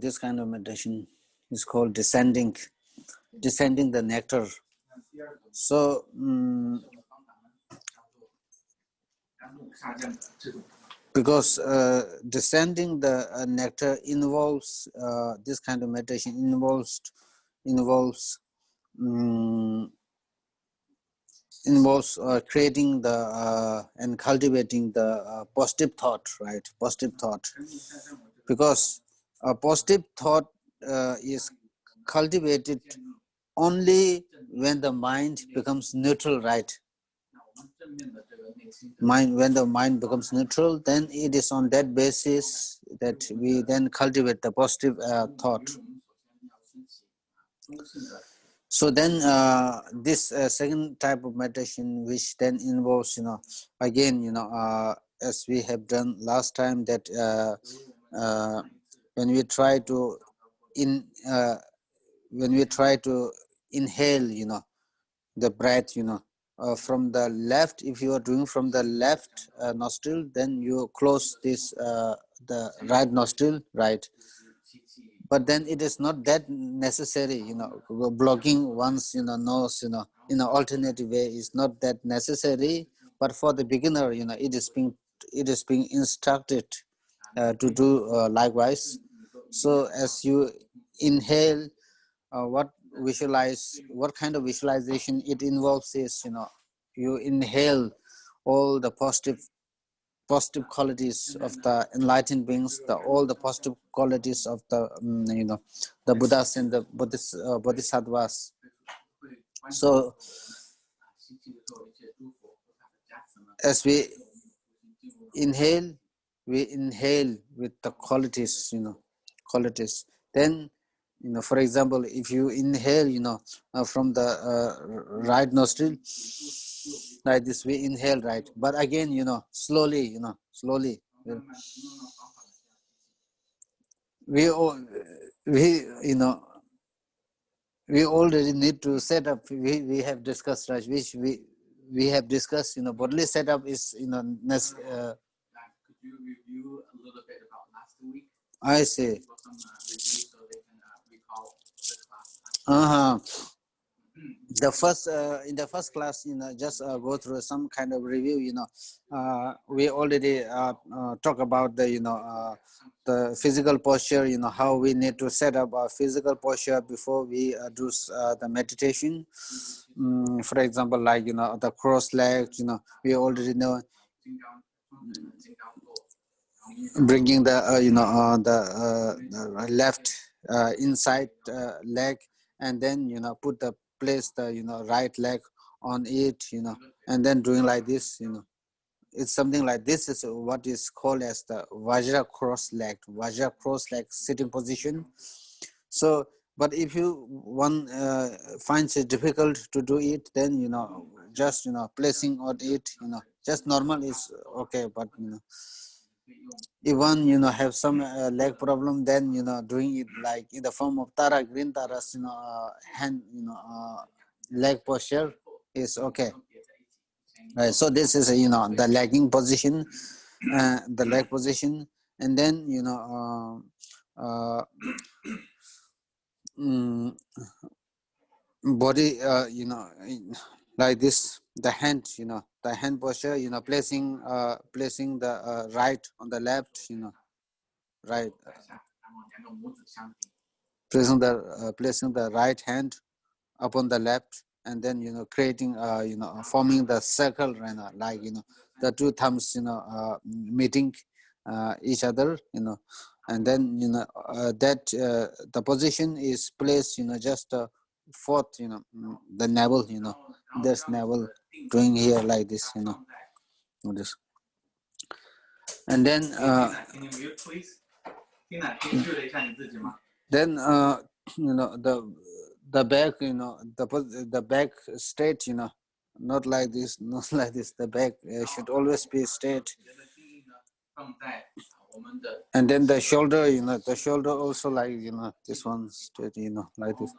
this kind of meditation is called descending the nectar. So because descending the nectar involves this kind of meditation involves creating the and cultivating the positive thought, right? Positive thought, because a positive thought is cultivated only when the mind becomes neutral, right? When the mind becomes neutral, then it is on that basis that we then cultivate the positive thought. So then this second type of meditation, which then involves, again, as we have done last time, that when we try to inhale, the breath, from the left, if you are doing from the left nostril, then you close this the right nostril, right? But then it is not that necessary, blocking one's nose, in an alternative way is not that necessary. But for the beginner, it is being instructed to do likewise. So as you inhale, what kind of visualization it involves is, you inhale all the positive qualities of the enlightened beings, all the positive qualities of the the Buddhas and the Bodhisattvas. So as we inhale with the qualities, then, for example, if you inhale, from the right nostril, like this, we inhale, right? But again, slowly, we already need to set up. We have discussed, right? Which we have discussed. Bodily setup is, Could you review a little bit about last week? I see. Review so they can recall the class. The first in the first class, just go through some kind of review. We already talk about the physical posture. How we need to set up our physical posture before we do the meditation. For example, like the cross legs. We already know. Bringing the the left inside leg, and then place the right leg on it, and then doing like this. It's something like this is what is called as the Vajra cross leg sitting position. So, but if one finds it difficult to do it, then just placing on it, just normal is okay. But if one have some leg problem, then doing it like in the form of tara, green taras, hand, leg posture is okay. Right. So this is the legging position, the leg position, and then body, like this, the hand, the hand posture, placing the right on the left, right, placing the right hand upon the left, and then creating forming the circle, like the two thumbs meeting each other, and then that the position is placed just fourth, the navel, there's navel doing here like this, this. And then then the back, the back straight, not like this, not like this. The back should always be straight. And then the shoulder, the shoulder also like this one straight, like this,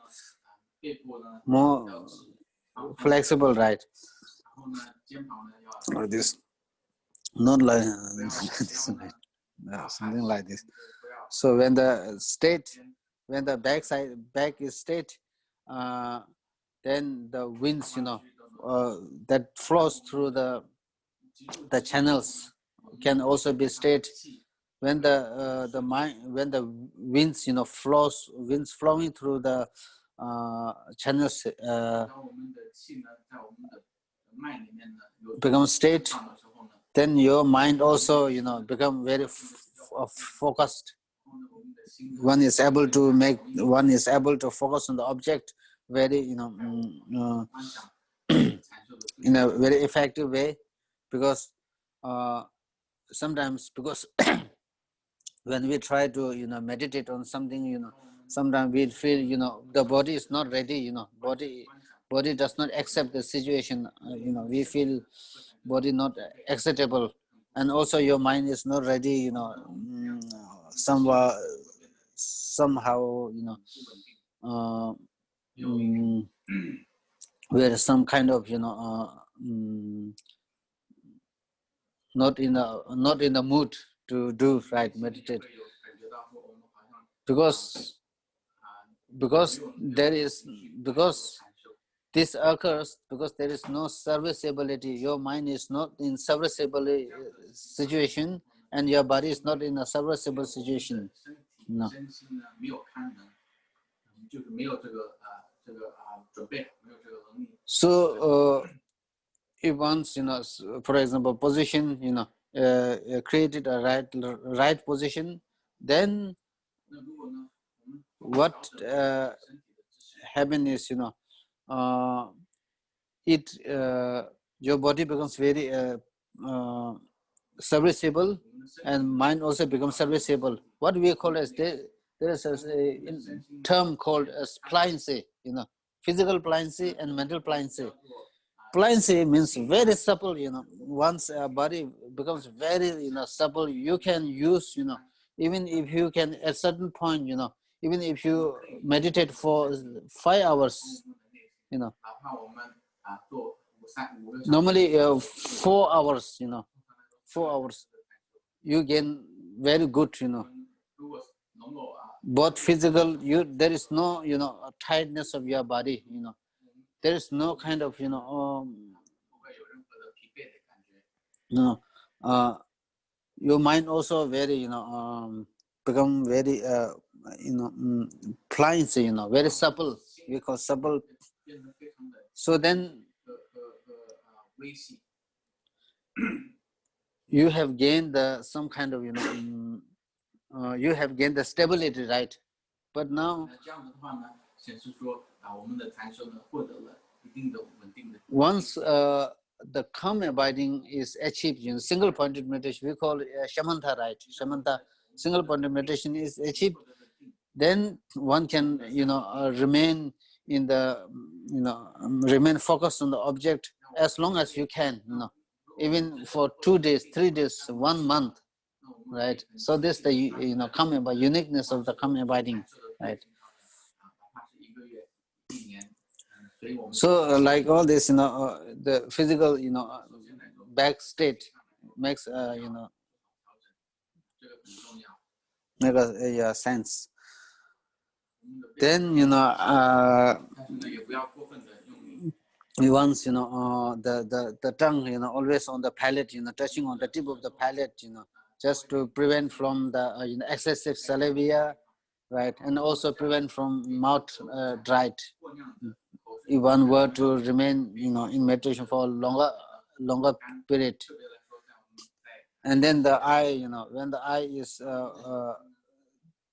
more flexible, right? Or this, not like this, right? Something like this. So when the back is straight, then the winds, that flows through the channels can also be straight. When when the winds, winds flowing through the channels become straight, then your mind also, become very focused. One is able to focus on the object very, in a very effective way, because sometimes, because when we try to, meditate on something, sometimes we feel, the body is not ready, body does not accept the situation, we feel body not acceptable, and also your mind is not ready, somehow, where some kind of, not in the mood to do right meditate, because this occurs because there is no serviceability. Your mind is not in serviceable situation, and your body is not in a serviceable situation. No. So if once, for example, position, created a right position, then what happen is, your body becomes very serviceable, and mind also becomes serviceable. What we call as there is a term called as pliancy, physical pliancy and mental pliancy. Pliancy means very supple, once a body becomes very, supple, you can use, even if you can at certain point, even if you meditate for 5 hours, normally 4 hours, 4 hours, you gain very good, both physical, there is no, tightness of your body, there is no kind of, your mind also very, become very, pliancy, very supple, we call supple. So then you have gained some kind of, you have gained the stability, right? But now, once the calm abiding is achieved, single pointed meditation, we call it Shamanta, right? Shamanta, single pointed meditation is achieved, then one can, remain in the, remain focused on the object as long as you can, even for 2 days, 3 days, 1 month, right? So this the, calm abiding, uniqueness of the calm abiding, right? So like all this, the physical, back state makes, make a sense. Then, once, the tongue, always on the palate, touching on the tip of the palate, just to prevent from the excessive saliva, right? And also prevent from mouth dried. If one were to remain, in meditation for a longer period. And then the eye, when the eye is,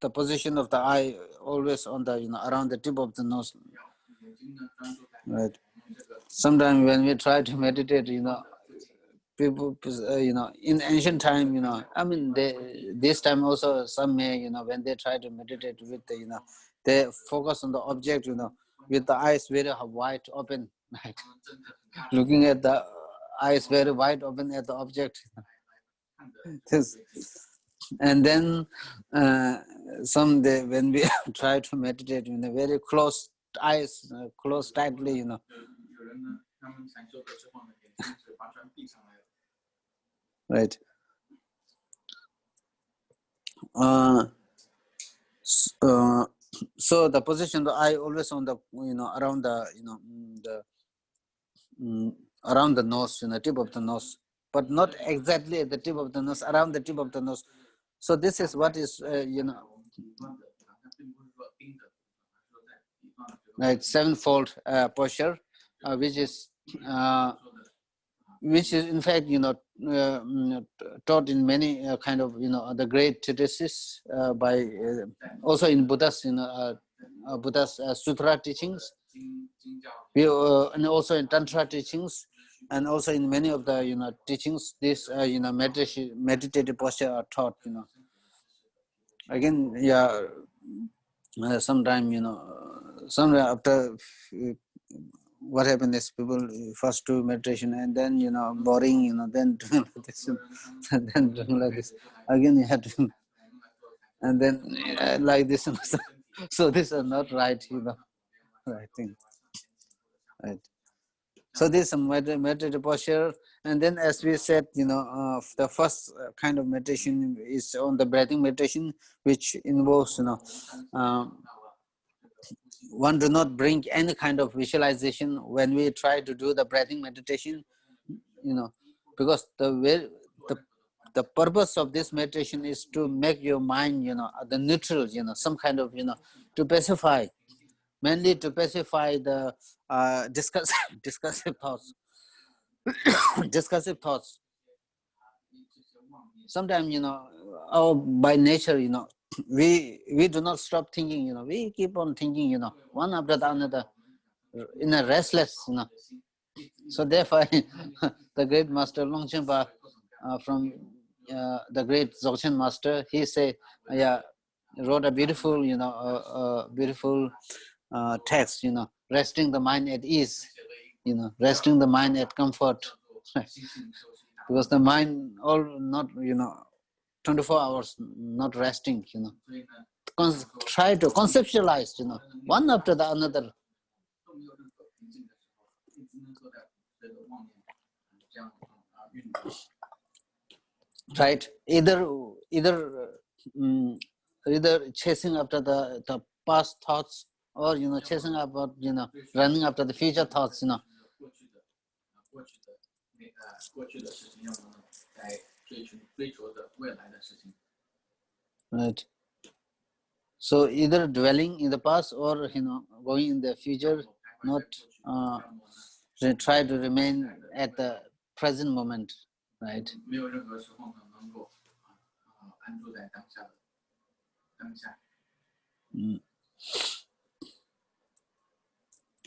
the position of the eye always on the, around the tip of the nose, right? Sometimes when we try to meditate, people, in ancient time, I mean, this time also some may, when they try to meditate with the, they focus on the object, with the eyes very wide open, right? Looking at the eyes very wide open at the object. And then someday when we try to meditate, very close eyes, close tightly, right? So the position, the eye always on the, around the, around the nose, tip of the nose, but not exactly at the tip of the nose, around the tip of the nose. So this is what is, like sevenfold posture, which is in fact, taught in many kind of, the great treatises by also in Buddha's, Buddha's sutra teachings, and also in Tantra teachings, and also in many of the, teachings, this, meditative posture are taught, Again, yeah, sometime, somewhere after, what happened is people first do meditation and then, boring, then doing like this, and then doing like this. Again, you have to, and then like this. So this is not right, I think. Right. So this is meditative posture. And then, as we said, the first kind of meditation is on the breathing meditation, which involves, one do not bring any kind of visualization when we try to do the breathing meditation, because the purpose of this meditation is to make your mind, the neutral, some kind of, to pacify, mainly to pacify the discursive thoughts, discursive thoughts. Sometimes, by nature, we do not stop thinking, we keep on thinking, one after the another, in a restless, So therefore, the great master Longchenpa, from the great Dzogchen master, he say, wrote a beautiful, beautiful text, resting the mind at ease, resting the mind at comfort, because the mind all not, 24 hours not resting, try to conceptualize, one after the another. Right, either chasing after the past thoughts, or chasing about, running after the future thoughts, right. So either dwelling in the past or, going in the future, not try to remain at the present moment, right?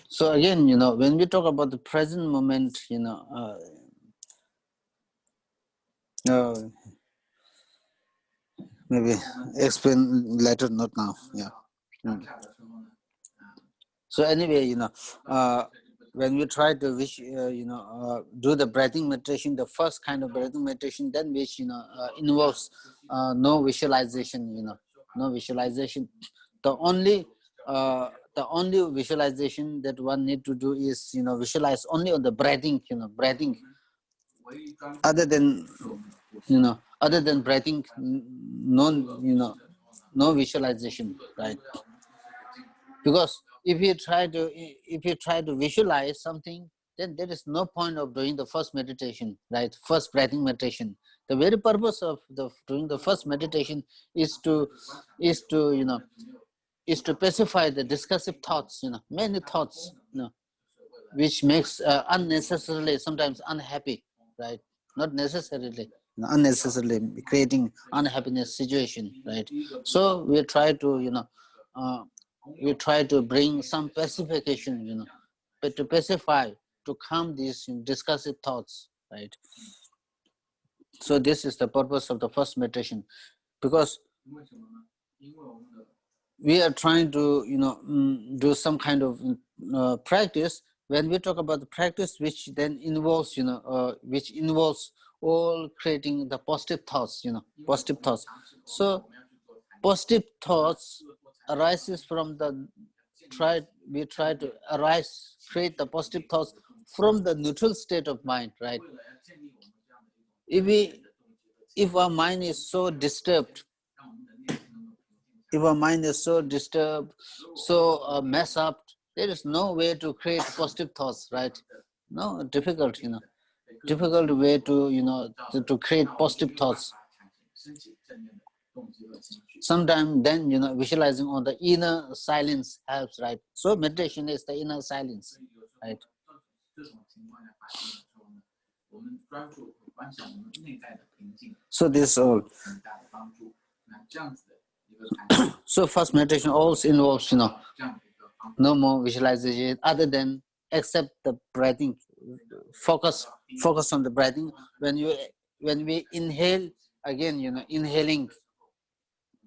So again, when we talk about the present moment, maybe explain later, not now. Yeah. So anyway, when we try to do the breathing meditation, the first kind of breathing meditation, then which involves no visualization, no visualization. The only visualization that one need to do is, visualize only on the breathing, breathing. Other than breathing, no visualization, right? Because if you try to visualize something, then there is no point of doing the first meditation, right? First breathing meditation. The very purpose of doing the first meditation is to pacify the discursive thoughts, many thoughts, which makes unnecessarily sometimes unhappy, right? Not necessarily, unnecessarily creating unhappiness situation, right? So we try to, bring some pacification, but to pacify, to calm these discursive thoughts, right? So this is the purpose of the first meditation, because we are trying to, do some kind of practice. When we talk about the practice, which then involves, which involves all creating the positive thoughts, positive thoughts. So positive thoughts arises from we try to create the positive thoughts from the neutral state of mind, right? If our mind is so disturbed, if our mind is so disturbed, so messed up, there is no way to create positive thoughts, right? No, difficult, difficult way to, to create positive thoughts. Sometimes then, visualizing on the inner silence helps, right? So meditation is the inner silence, right? So this is all. So first meditation also involves, no more visualization other than except the breathing. Focus on the breathing. When we inhale, again, inhaling.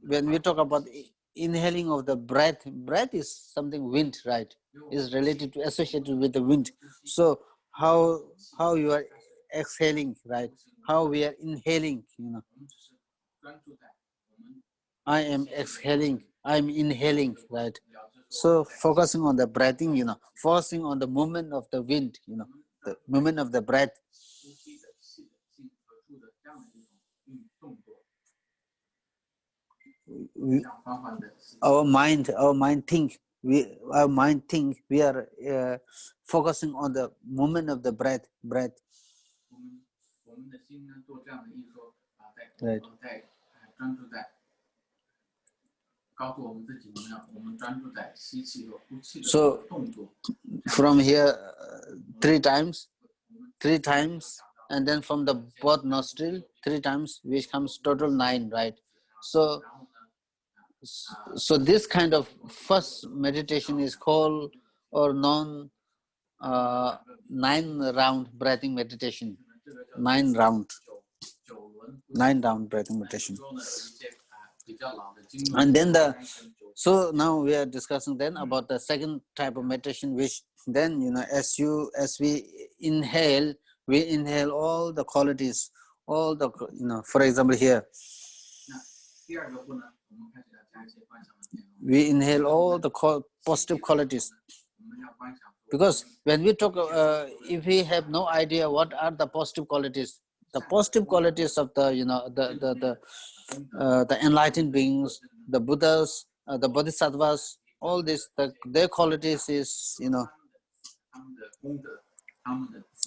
When we talk about inhaling of the breath is something wind, right? Is related to associated with the wind. So how you are exhaling, right? How we are inhaling, I am exhaling, I'm inhaling, right? So focusing on the breathing, focusing on the movement of the wind, the movement of the breath. Our mind think we are focusing on the movement of the breath. Right. So from here, three times, and then from the both nostril 3 times, which comes total 9, right? So this kind of first meditation is called or known 9-round breathing meditation. 9-round breathing meditation. And then so now we are discussing then about the second type of meditation, which then, as we inhale, all the qualities, all the, for example here, we inhale all the positive qualities. Because when we talk, if we have no idea what are the positive qualities of the the enlightened beings, the Buddhas, the Bodhisattvas, all this, their qualities is,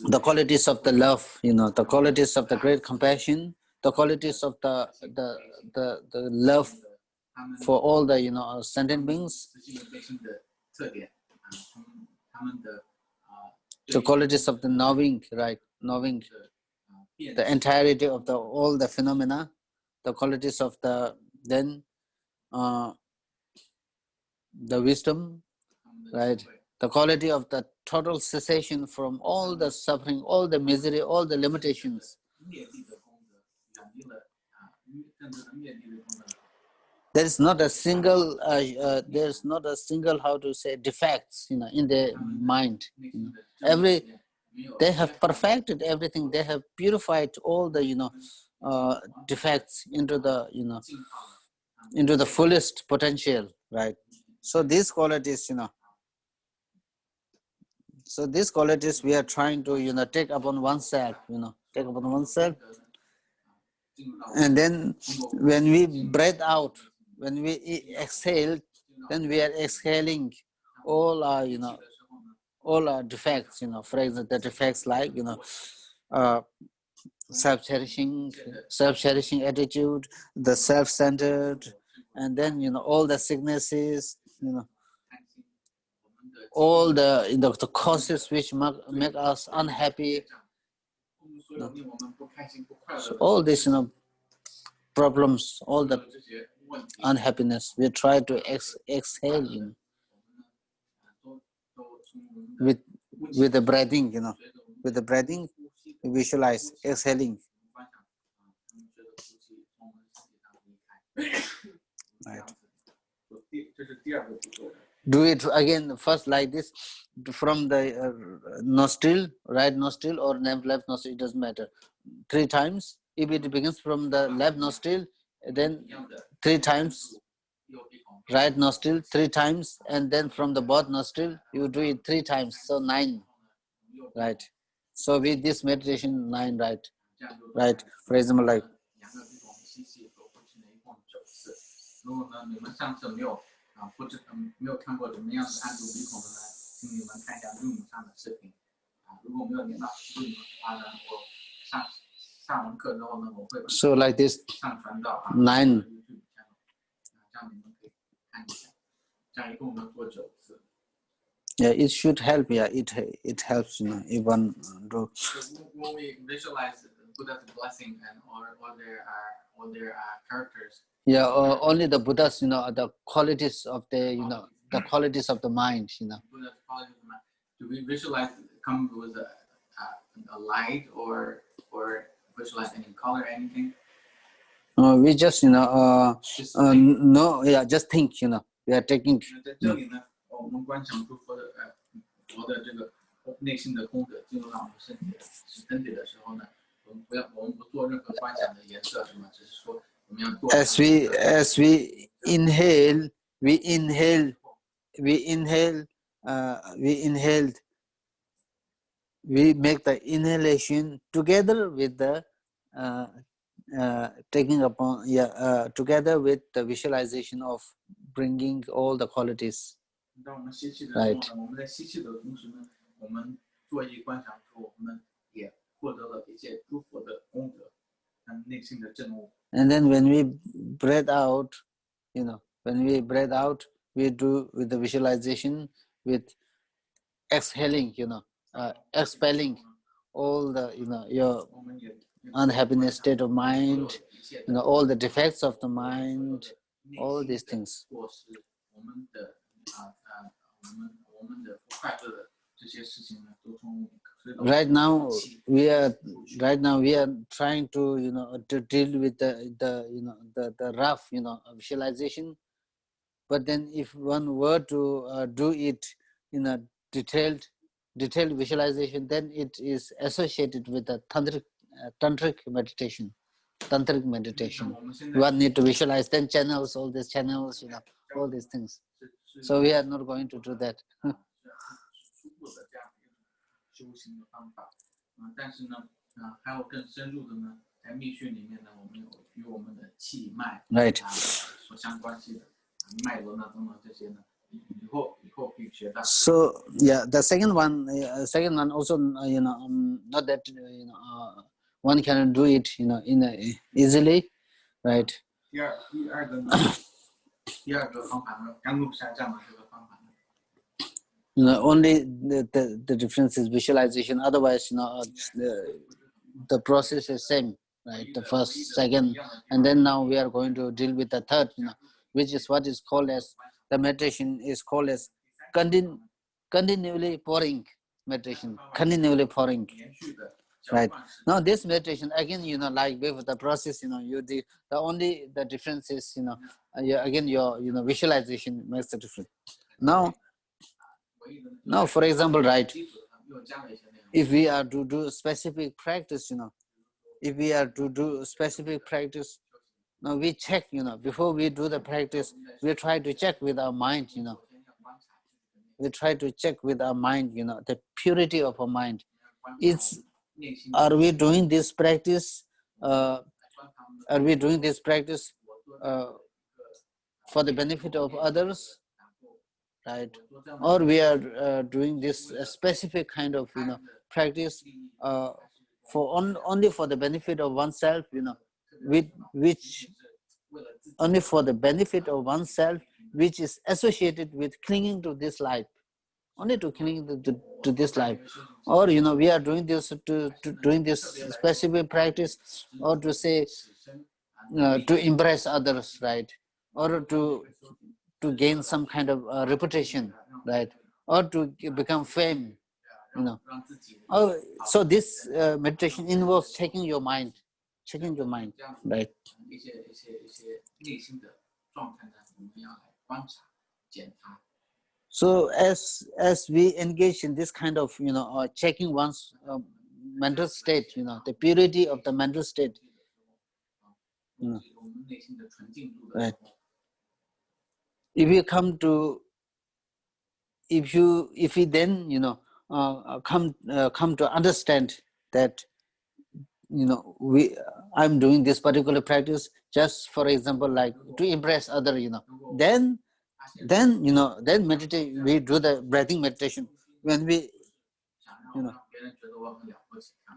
the qualities of the love, the qualities of the great compassion, the qualities of the love for all the sentient beings, the qualities of the knowing, right? Knowing the entirety of all the phenomena, the qualities of the wisdom, right? The quality of the total cessation from all the suffering, all the misery, all the limitations. There is not a single, how to say, defects, in the mind. They have perfected everything. They have purified all the, defects into the, into the fullest potential, right? So these qualities, so these qualities we are trying to, take upon oneself, and then when we breathe out, when we exhale, then we are exhaling all our, all our defects, for example, the defects like, self-cherishing attitude, the self-centered, and then, all the sicknesses, all the causes which make us unhappy. So all these, problems, all the unhappiness, we try to exhale, with the breathing, with the breathing, visualize exhaling. Right. Do it again first like this, from the nostril, right nostril or left nostril, it doesn't matter. 3 times. If it begins from the left nostril, then 3 times, right nostril 3 times, and then from the both nostril you do it 3 times, so 9, right? So with this meditation 9, right? For example, like 如果呢你们上次没有没有看过怎么样子按住鼻孔的呢，请你们看一下 Zoom 上的视频如果没有连到 Zoom 的话呢，我上完课之后呢，我会 So like this 上传到 9. YouTube 上，这样你们可以看一下。这样一共呢做9次。Yeah, it should help. Yeah, it helps. If one do. When we visualize Buddha's blessing and all their characters. Yeah, only the Buddhas, the qualities of the, the qualities of the mind, Buddha's qualities of the mind. Do we visualize come with a light or visualize any color, anything? We just, no, yeah, just think, we are taking. 在这里呢，我们观想诸佛的佛的这个内心的功德进入到我们身体的时候呢，我们不做任何观想的颜色什么，只是说我们要做。As we inhale, we make the inhalation together with the taking upon, together with the visualization of bringing all the qualities. 当我们吸气的时候呢，我们在吸气的同时呢，我们做一观想说，我们也获得了一些诸佛的功德，内心的证悟。And then when we breathe out, we do with the visualization, with exhaling, expelling all the, your unhappiness state of mind, all the defects of the mind, all these things. Right now we are trying to to deal with the rough visualization, but then if one were to do it in a detailed visualization, then it is associated with the tantric meditation. One need to visualize 10 channels, all these channels, all these things. So we are not going to do that. 修行的方法，但是呢，还有更深入的呢，在密训里面呢，我们有与我们的气脉所相关系的脉轮呢等等这些呢，以后可以学到。So yeah, the second one also not that one can do it easily, right? 第二个方法呢，甘露下降的这个方法呢。Only the difference is visualization. Otherwise, the process is same, right? The first, second, and then now we are going to deal with the third, which is what is called as the meditation is called as continually pouring meditation. Continually pouring, right? Now this meditation again, like with the process, the only the difference is, again your visualization makes the difference. Now, for example, right, if we are to do specific practice, now we check, before we do the practice, we try to check with our mind, we try to check with our mind, the purity of our mind. Are we doing this practice? For the benefit of others? Right, or we are doing this specific kind of practice only for the benefit of oneself, which only for the benefit of oneself, which is associated with clinging to this life, only to clinging to this life, or we are doing this doing this specific practice, or to say to impress others, right, or to gain some kind of reputation, right, or to become fame, so this meditation involves checking your mind, right? So as we engage in this kind of checking one's mental state, the purity of the mental state, right? If we then come to understand that we I'm doing this particular practice just for example, like to impress other, then meditate, we do the breathing meditation when we,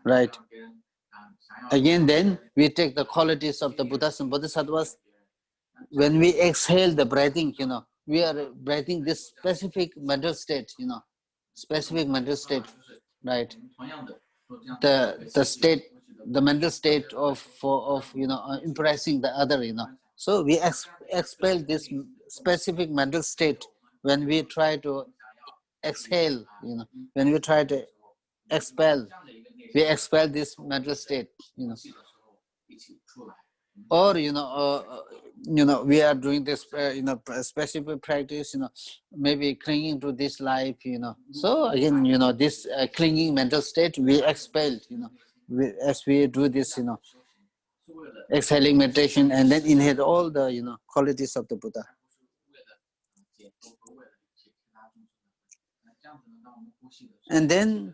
right, again then we take the qualities of the Buddhas and Bodhisattvas. When we exhale the breathing, we are breathing this specific mental state, specific mental state, right? The state, the mental state of impressing the other, So we expel this specific mental state when we try to exhale, when we try to expel, we expel this mental state, or we are doing this specific practice, maybe clinging to this life, so again, this clinging mental state we expelled, as we do this, exhaling meditation, and then inhale all the qualities of the Buddha. And then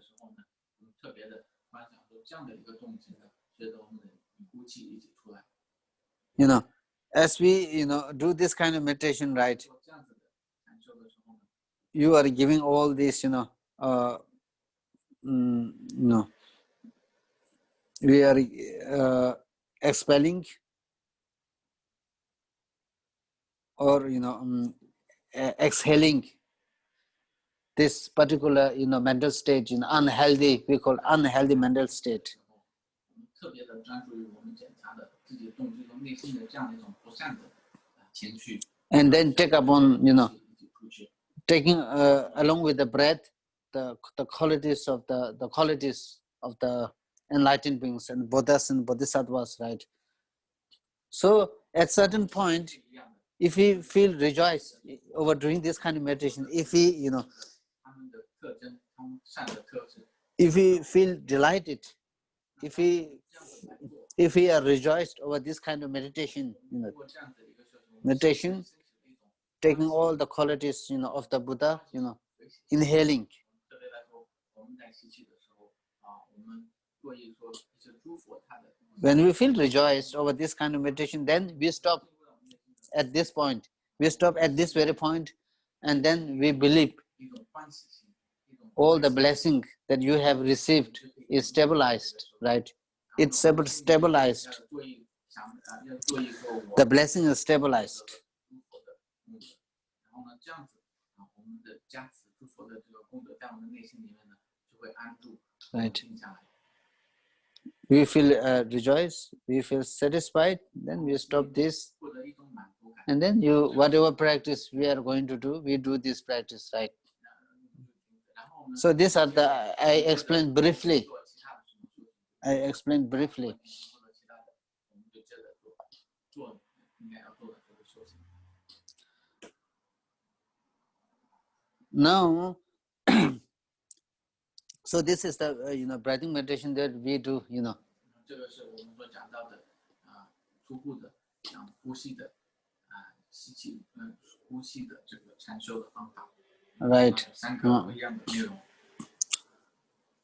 as we do this kind of meditation, right, you are giving all this, we are expelling or exhaling this particular mental state, unhealthy, we call unhealthy mental state. And then take upon, taking along with the breath, the qualities of the qualities of the enlightened beings and Buddhas and Bodhisattvas, right? So at certain point, if we feel rejoiced over doing this kind of meditation, if we if we feel delighted, if we are rejoiced over this kind of meditation, meditation, taking all the qualities of the Buddha, inhaling. When we feel rejoiced over this kind of meditation, then we stop at this point. We stop at this very point, and then we believe all the blessing that you have received is stabilized, right? It's stabilized. The blessing is stabilized. Right. We feel rejoiced, we feel satisfied, then we stop this. And then whatever practice we are going to do, we do this practice, right? So these are I explained briefly. Now, so this is the breathing meditation that we do, right.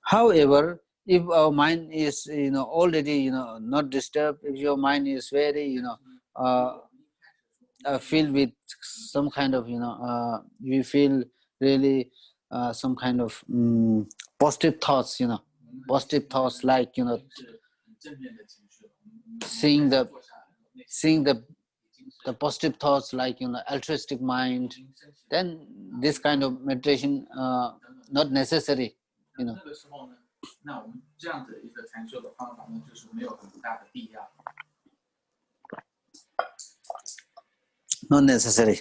However, if our mind is already not disturbed, if your mind is very filled with some kind of we feel really some kind of positive thoughts, positive thoughts, like seeing the positive thoughts, like altruistic mind, then this kind of meditation not necessary, not necessary.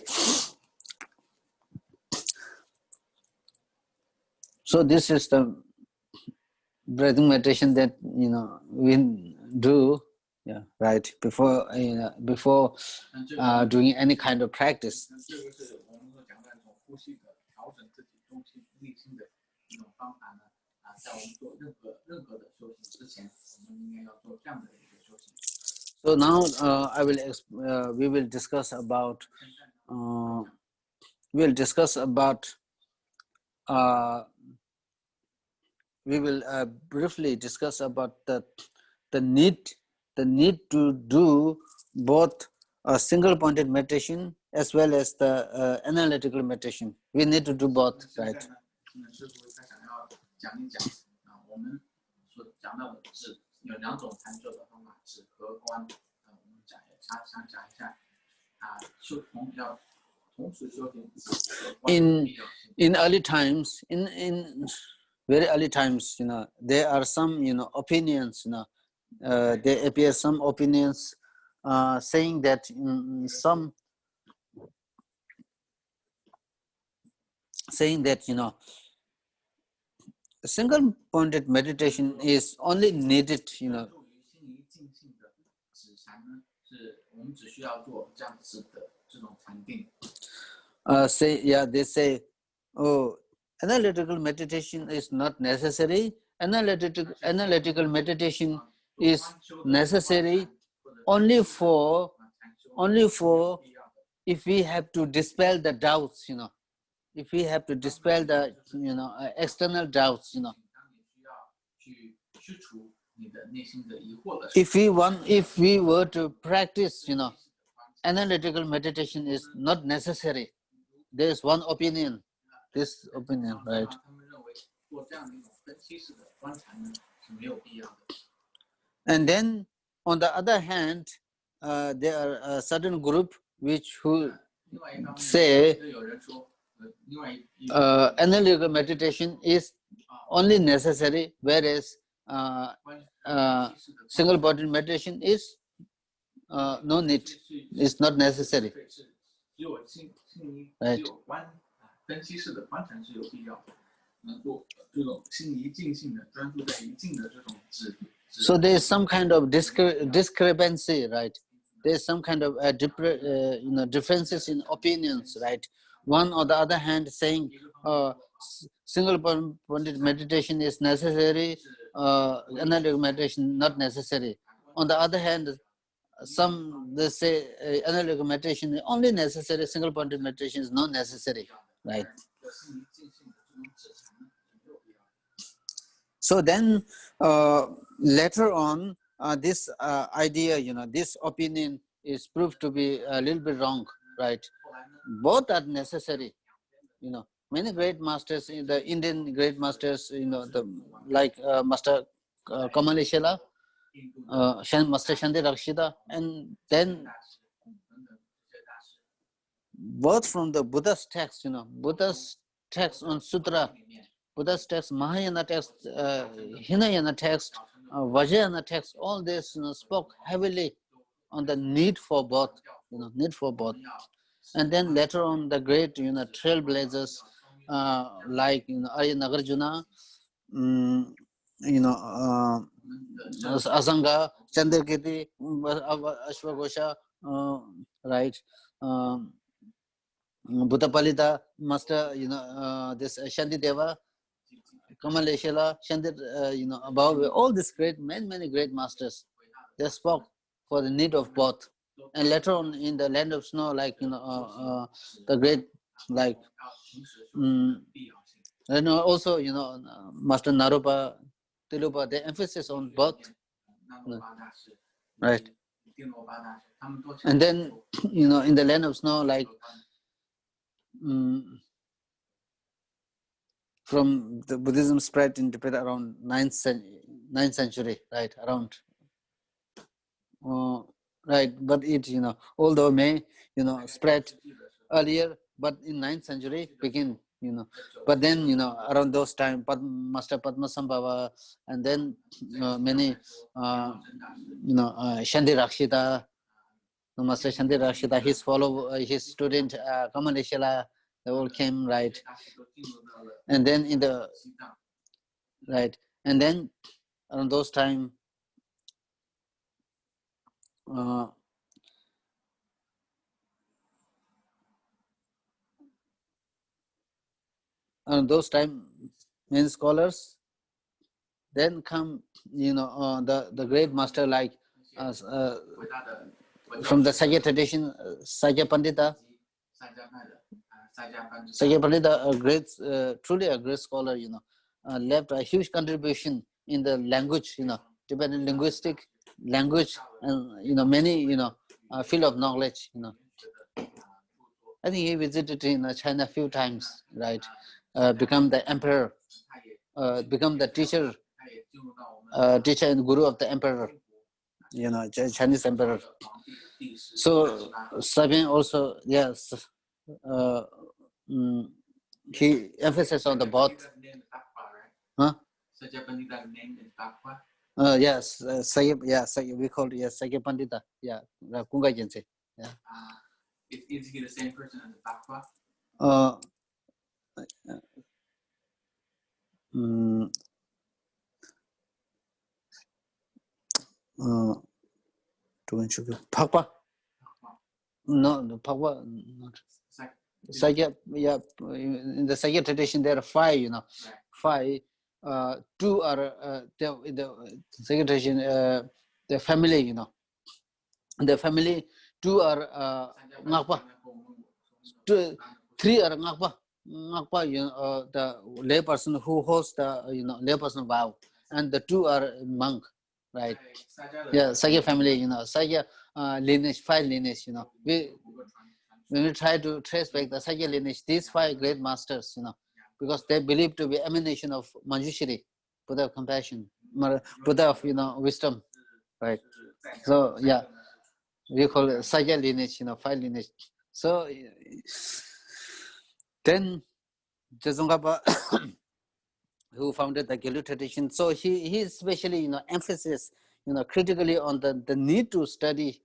So this is the breathing meditation that we do, right, before doing any kind of practice. So now we will discuss about we will briefly discuss about the need the need to do both a single-pointed meditation as well as the analytical meditation. We need to do both, right? 师傅他想要讲一讲我们所讲到的止有2种禅修的方法，止和观。我们想讲一下要同时修行止和观的必要性。In early times, in very early times, there are some, opinions, there appear some opinions saying that single pointed meditation is only needed, they say, oh, analytical meditation is not necessary. Analytical meditation is necessary only for if we have to dispel the doubts, if we have to dispel the external doubts, if we were to practice, analytical meditation is not necessary. There is one opinion, this opinion, right? And then on the other hand, there are a certain group who say analytical meditation is only necessary, whereas single pointed meditation is no need, it's not necessary. Right. So there is some kind of discrepancy, right? There is some kind of differences in opinions, right? One on the other hand saying single pointed meditation is necessary, analytical meditation not necessary. On the other hand, some they say analytical meditation is only necessary, single pointed meditation is not necessary, right? So then later on, this idea, this opinion is proved to be a little bit wrong, right? Both are necessary. Many great masters, the Indian great masters, like Master Kamaleshela, Master Shanti Rakshita, and then both from the Buddha's text, Buddha's text on Sutra, Buddha's text, Mahayana text, Hinayana text, Vajrayana text, all this spoke heavily on the need for both, need for both. And then later on, the great, trailblazers like Arya Nagarjuna, Asanga, Chandrakirti, Ashwagosha, right? Bhuttapalita, Master, this Shantideva, Kamaleshela, above all these many great masters, they spoke for the need of both. And later on in the land of snow, like, the great, like, and also, Master Naropa, Tilupa, the emphasis on both, right? And then, in the land of snow, like, from the Buddhism spread in Tibet around 9th century, right? Around, right? But it, although may, spread earlier, but in 9th century begin, But then, around those times, Master Padmasambhava, and then many, Shanti Rakshita, Master Shanti Rakshita, his student Kamaleshela, they all came, right? And then and then around those time, many scholars, then come, the great master like from the Sakya tradition, Sakya Pandita. Sakya Pandita, truly a great scholar, left a huge contribution in the language, Tibetan linguistic, language and many field of knowledge. I think he visited in China a few times, right? Become the emperor, become the teacher and guru of the emperor, Chinese emperor. So Sabin also, yes, he emphasizes on the both. Huh? Yes, Sayya, we call it Sayya Pandita. Yeah, Kunga Jense. Yeah. Is he the same person as the Takwa? Pakpa. No, Pakpa. Sayya, yeah, in the Sayya tradition there are five, five. Two are in the Sayya tradition, the family, the family. Two are Ngakpa. Three are Ngakpa. Ngakpa, the lay person who hosts the lay person vow, and the two are monk, right? Yeah, Sayya family, Sayya lineage, five lineage, when we try to trace back the Sayya lineage, these five great masters, because they believe to be emanation of Manjushri, Buddha of compassion, Buddha of wisdom, right? So yeah, we call it Sayya lineage, five lineage. So then Jazongapa, who founded the Gelu tradition, so he especially emphasis critically on the need to study,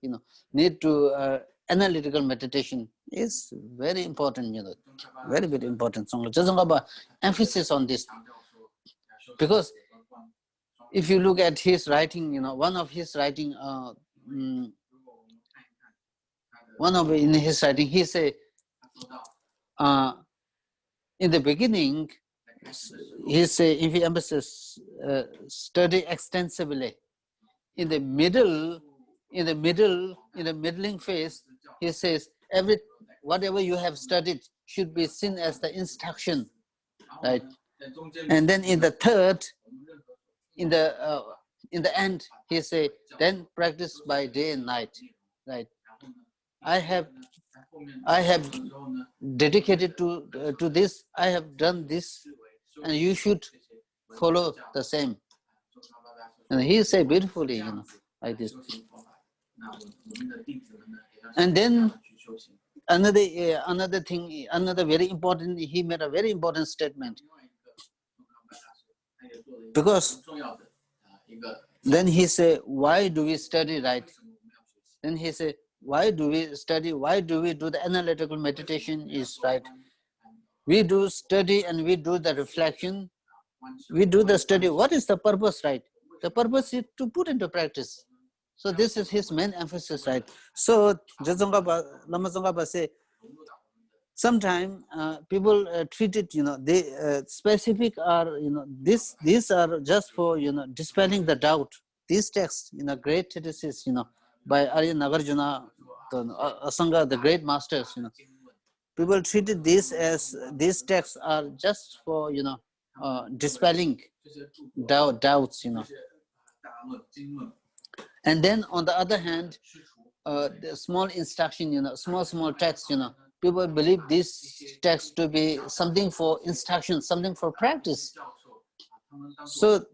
need to analytical meditation is very important, very, very important. So Jazongapa emphasis on this, because if you look at his writing, one of his writing, in his writing, he say, in the beginning, he say, if he emphasizes study extensively. In the middling phase, he says whatever you have studied should be seen as the instruction, right? And then in the third, in the end, he say, then practice by day and night, right? I have dedicated to this. I have done this, and you should follow the same. And he say beautifully, like this. And then another thing, another very important. He made a very important statement, because then he say, why do we study, right? Then he say, why do we study? Why do we do the analytical meditation? Is right. We do study and we do the reflection. We do the study. What is the purpose, right? The purpose is to put into practice. So this is his main emphasis, right? So Lama Tsongkhapa say, sometimes people treat it, they specific are, these are just for, dispelling the doubt. These texts, great treatises, by Arya Nagarjuna, Asanga, the great masters, people treated this as, these texts are just for, dispelling doubts, And then on the other hand, the small instruction, small text, people believe this text to be something for instruction, something for practice. So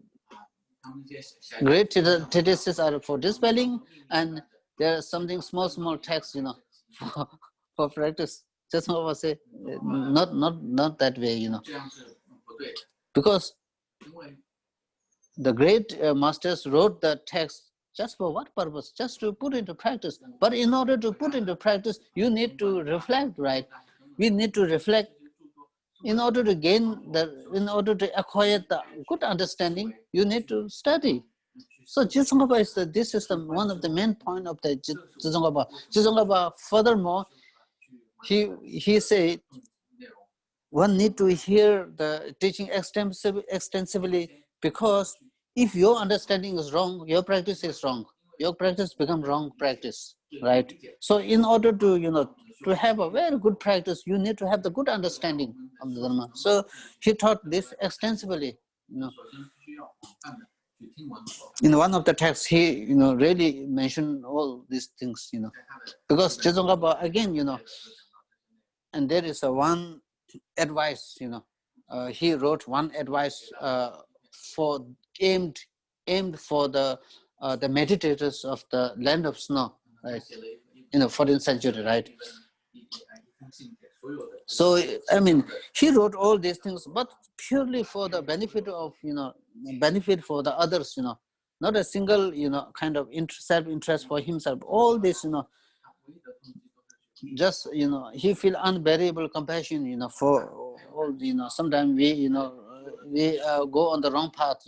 great treatises are for dispelling, and there are something small text, for practice. Just how I say, not that way, because the great masters wrote the text just for what purpose? Just to put into practice. But in order to put into practice, you need to reflect, right? We need to reflect. In order to in order to acquire the good understanding, you need to study. So Jizongapa is this is one of the main point of the Jizongapa. Jizongapa, furthermore, he said, one need to hear the teaching extensively, because if your understanding is wrong, your practice is wrong. Your practice becomes wrong practice, right? So in order to, to have a very good practice, you need to have the good understanding of the Dharma. So he taught this extensively, in one of the texts, he really mentioned all these things, because Chezongaba again, and there is a one advice, he wrote one advice for aimed for the meditators of the land of snow, right? 14th century, right? So I mean, he wrote all these things, but purely for the benefit of benefit for the others, not a single kind of self-interest for himself. All this, just he feel unbearable compassion, for all. Sometimes we we go on the wrong path,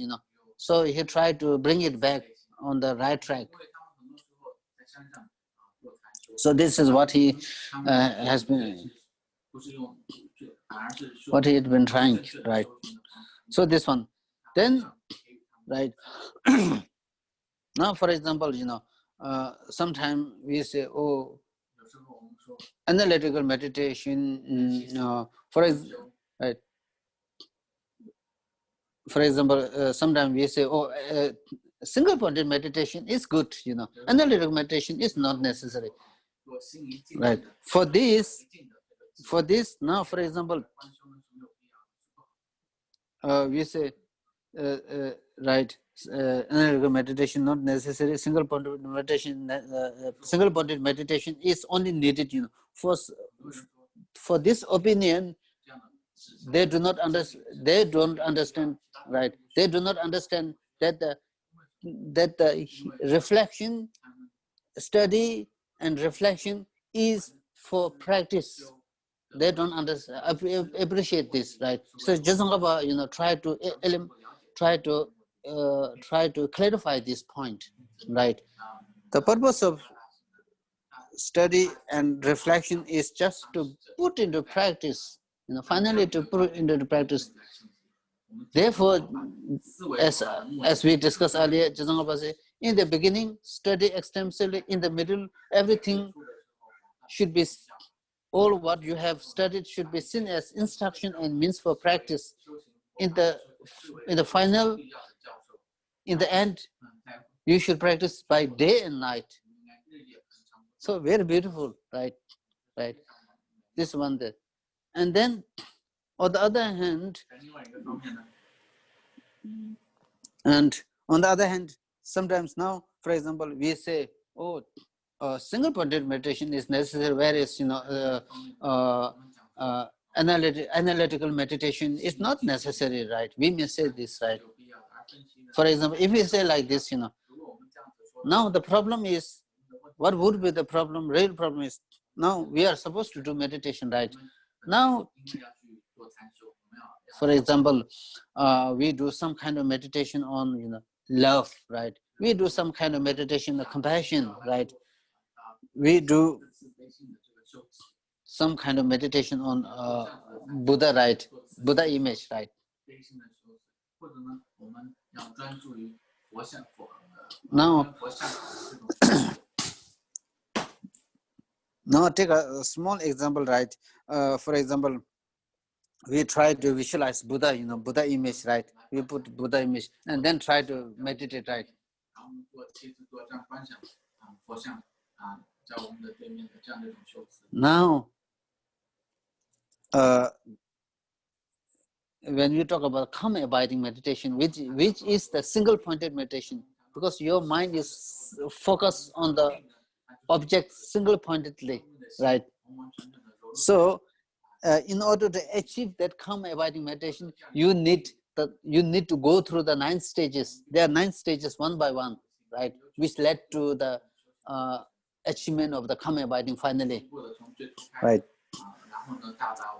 so he tried to bring it back on the right track. So this is what he has been, what he had been trying, right? So this one, then, right? Now, for example, sometimes we say, oh, analytical meditation, right? For example, sometimes we say, oh, single-pointed meditation is good, analytical meditation is not necessary, right? For this, now, for example, we say, right, analytical meditation not necessary, single-pointed meditation is only needed, for this opinion. They do not understand. They don't understand, right? They do not understand that the reflection, study, and reflection is for practice. They don't understand, appreciate this, right? So Jasangaba, try to clarify this point, right? The purpose of study and reflection is just to put into practice. Finally, to put into the practice. Therefore, as we discussed earlier, in the beginning, study extensively. In the middle, everything should be, all what you have studied should be seen as instruction and means for practice. In the final, in the end, you should practice by day and night. So very beautiful, right? Right. This one there. And then, on the other hand, sometimes now, for example, we say, oh, single-pointed meditation is necessary, whereas analytical meditation is not necessary, right? We may say this, right? For example, if we say like this, now the problem is, what would be the problem? Real problem is, now we are supposed to do meditation, right? Now, for example, we do some kind of meditation on love, right? We do some kind of meditation on compassion, right? We do some kind of meditation on Buddha, right? Buddha image, right? Now, now take a small example, right? For example, we try to visualize Buddha, Buddha image, right? We put Buddha image and then try to meditate, right? Now, when we talk about calm abiding meditation, which is the single-pointed meditation, because your mind is focused on the object single-pointedly, right? So, in order to achieve that calm abiding meditation, you need to go through the 9 stages. There are 9 stages, one by one, right? Which led to the achievement of the calm abiding finally, right?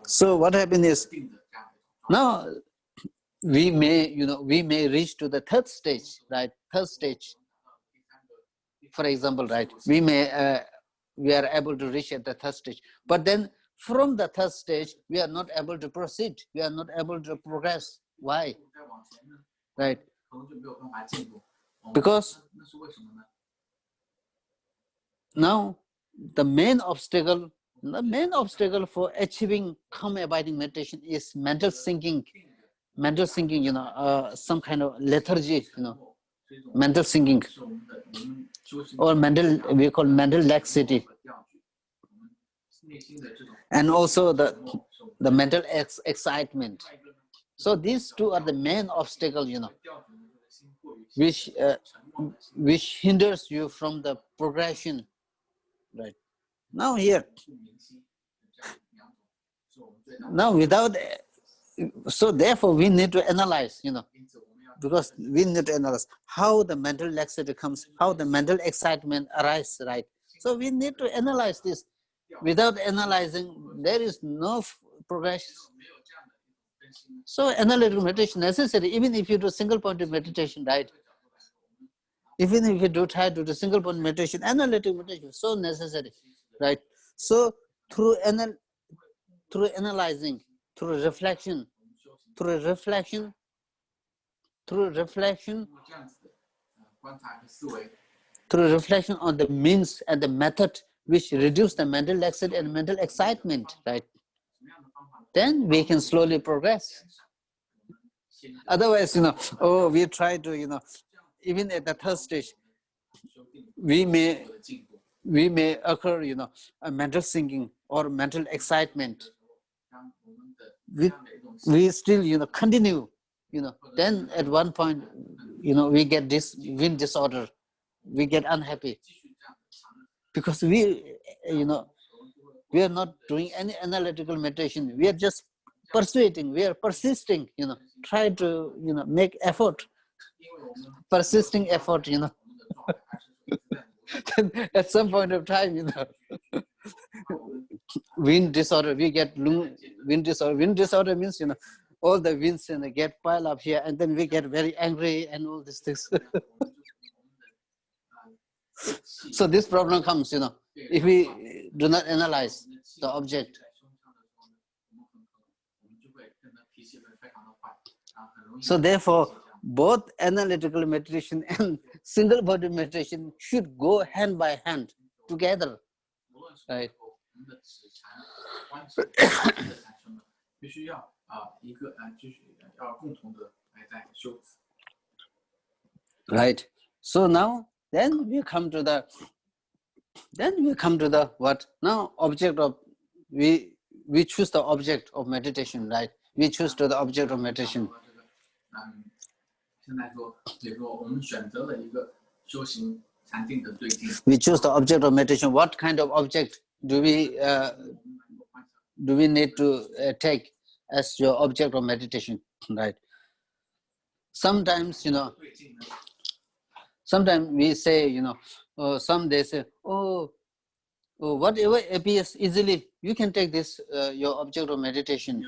So what happened is, now we may reach to the 3rd stage, right? 3rd stage, for example, right? We are able to reach at the 3rd stage, but then from the 3rd stage, we are not able to proceed. We are not able to progress. Why? Right? Because now the main obstacle for achieving calm abiding meditation is mental thinking, some kind of lethargy, mental sinking, or we call mental laxity, and also the mental excitement. So these two are the main obstacles, which hinders you from the progression, right? Now here, now so therefore we need to analyze, because we need to analyze how the mental laxity comes, how the mental excitement arises, right? So we need to analyze this. Without analyzing, there is no progression. So analytical meditation necessary, even if you do single point meditation, right? Even if you try to do single point meditation, analytical meditation so necessary, right? So through analyzing, through reflection on the means and the method which reduce the mental laxity and mental excitement, right? Then we can slowly progress. Otherwise, we try to, even at the third stage, we may occur, a mental sinking or mental excitement. We still, continue, then at one point, we get this wind disorder, we get unhappy, because we are not doing any analytical meditation. We are just persuading, we are persisting, try to, make effort, persisting effort, At some point of time, wind disorder, we get wind disorder. Wind disorder means, all the winds get piled up here, and then we get very angry and all these things. So this problem comes, if we do not analyze the object. So therefore, both analytical meditation and single body meditation should go hand by hand together, right? Right. So now, then we come to the what? Now object of, we choose the object of meditation, right? We choose to the object of meditation. We choose the object of meditation. What kind of object do we need to take as your object of meditation, right? Sometimes, sometimes we say, some they say, whatever appears easily, you can take this your object of meditation.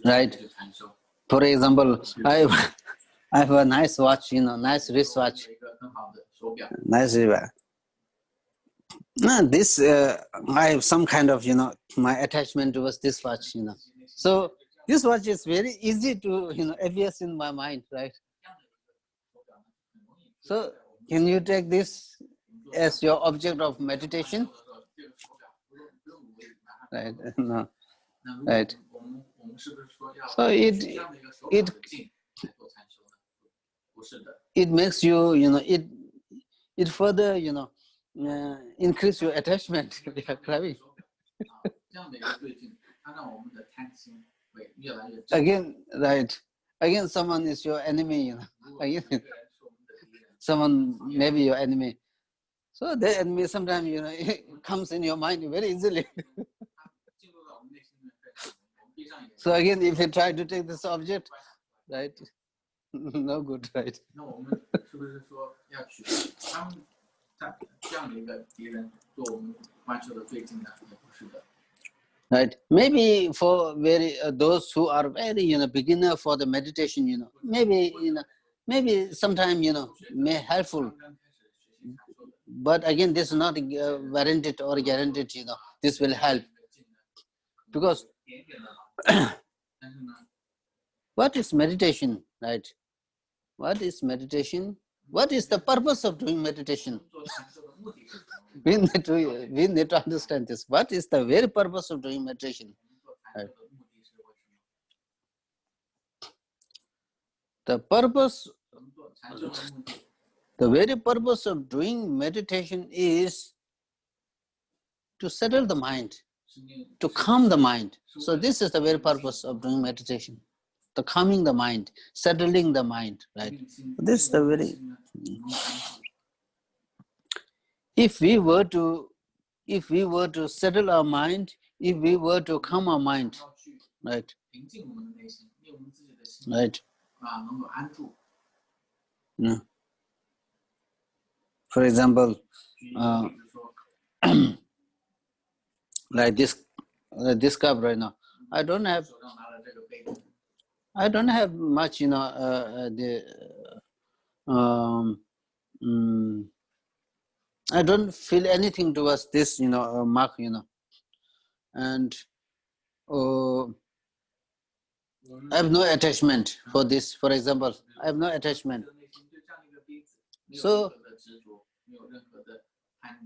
Right. For example, I have a nice watch, nice wristwatch. Nice. This I have some kind of, my attachment towards this watch, So this watch is very easy to, appears in my mind, right? So can you take this as your object of meditation? Right. No. Right. So it makes you, it further, increase your attachment. Again, right. Again, someone is your enemy, Again, someone may be your enemy. So the enemy sometimes, it comes in your mind very easily. So again, if you try to take this object, right? No good, right? Right. Maybe for those who are very, beginner for the meditation, maybe sometime, may helpful. But again, this is not warranted or guaranteed, this will help. Because what is meditation, right? What is meditation? What is the purpose of doing meditation? we need to understand this. What is the very purpose of doing meditation? Right. The purpose, the very purpose of doing meditation is to settle the mind, to calm the mind. So this is the very purpose of doing meditation. The calming the mind, settling the mind, right? This is the very. If we were to settle our mind, if we were to calm our mind, right? Right. Yeah. For example, like this cup right now, I don't have much, I don't feel anything towards this, mark, and I have no attachment for this. For example, I have no attachment. So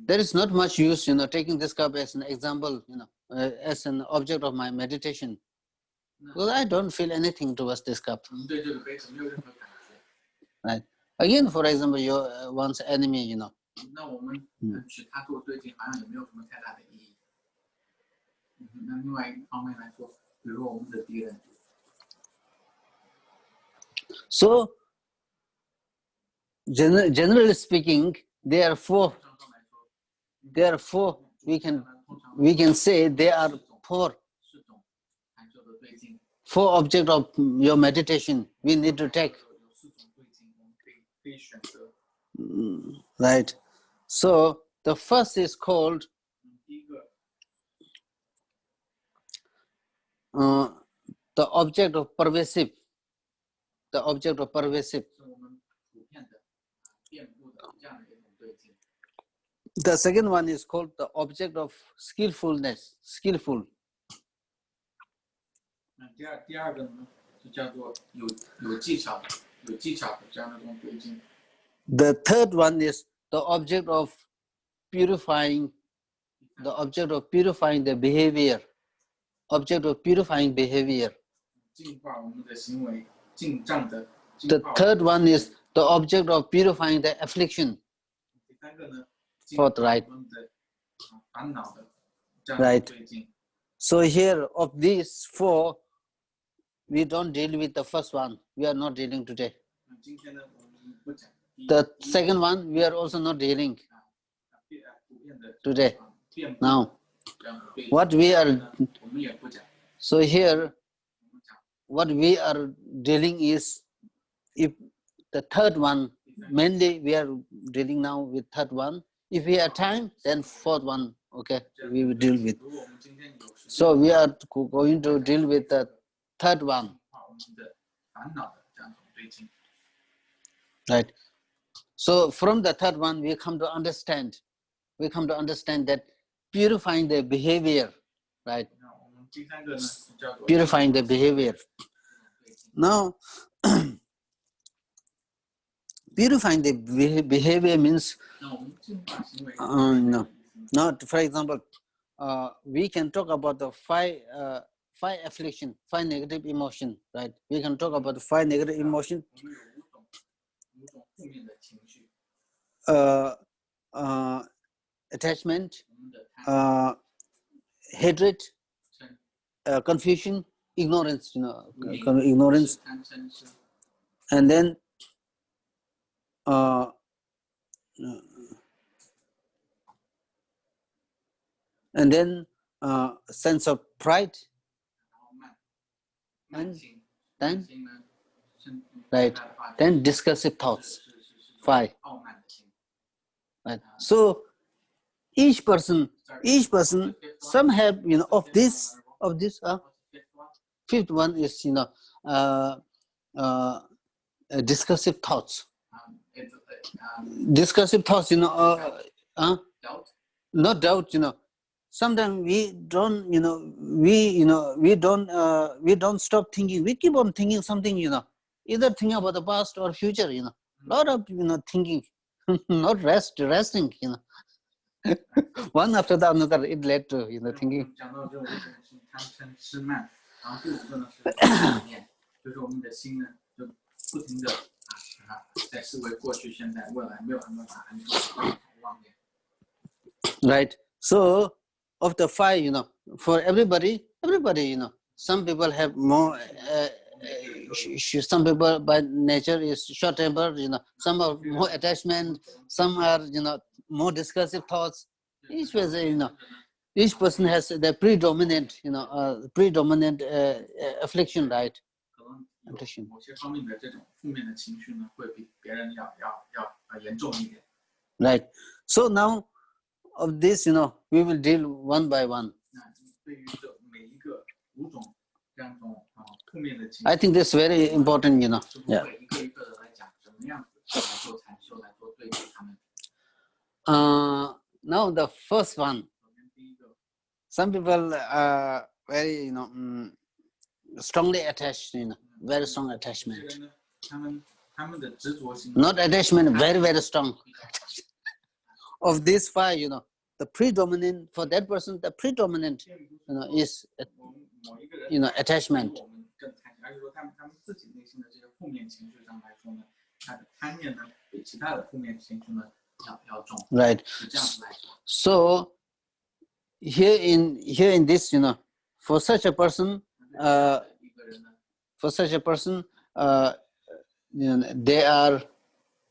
there is not much use, taking this cup as an example, as an object of my meditation. Because I don't feel anything towards this cup. Right. Again, for example, your one's enemy, So, generally speaking, there are four. We can say there are four objects of your meditation we need to take. Right. So the first is called the object of pervasive. The object of pervasive. The second one is called the object of skillfulness. Skillful. The third one is the object of purifying. The object of purifying the behavior. Object of purifying behavior. The third one is the object of purifying the affliction. Fourth, right? Right. So here, of these four, we don't deal with the first one. We are not dealing today. The second one, we are also not dealing today. Now, what we are, so here, what we are dealing is, if the third one, mainly we are dealing now with third one. If we have time, then fourth one, okay, we will deal with. So we are going to deal with the third one. Right. So from the third one, we come to understand that purifying the behavior, right? Purifying the behavior. Now, purifying the behavior means, no. Not, for example, we can talk about the five affliction, five negative emotion, right? We can talk about the five negative emotion. Attachment, hatred, confusion, ignorance, ignorance, and then sense of pride, and then right, then discursive thoughts. 5. Right. So each person, some have, of this. Fifth one is, discursive thoughts. Discursive thoughts, not doubt, sometimes we don't, we don't stop thinking. We keep on thinking something, either thinking about the past or future, lot of, thinking, not resting, One after the another, it led to thinking. 讲到这五种是贪嗔痴慢，然后第五个呢是妄念，就是我们的心呢就不停的在思维过去、现在、未来，没有什么答案，妄念。Right. So of the five, for everybody, some people have more. Some people by nature is short tempered. Some are more attachment. Some are more discursive thoughts. Each person, each person has the predominant, affliction, right? 可能有某些方面的这种负面的情绪呢，会比别人要严重一点。Right. So now of this, we will deal one by one. 那对于这每一个五种这样一种负面的情绪 I think this is very important, Yeah. 会一个一个的来讲，怎么样子来做禅修，来做对治他们。Now the first one. 首先第一个， Some people are very, strongly attached, very strong 这 attachment. 个呢，他们的执着心 Not attachment, very, very strong. Of these five, the predominant, for that person, the predominant, is, 某一个人 attachment. 我们更贪心，而是说他们自己内心的这些负面情绪上来说呢，他的贪念呢比其他的负面情绪呢要重， Right. 是这样子来说。 So here in this, for such a person, 一个人呢， for such a person,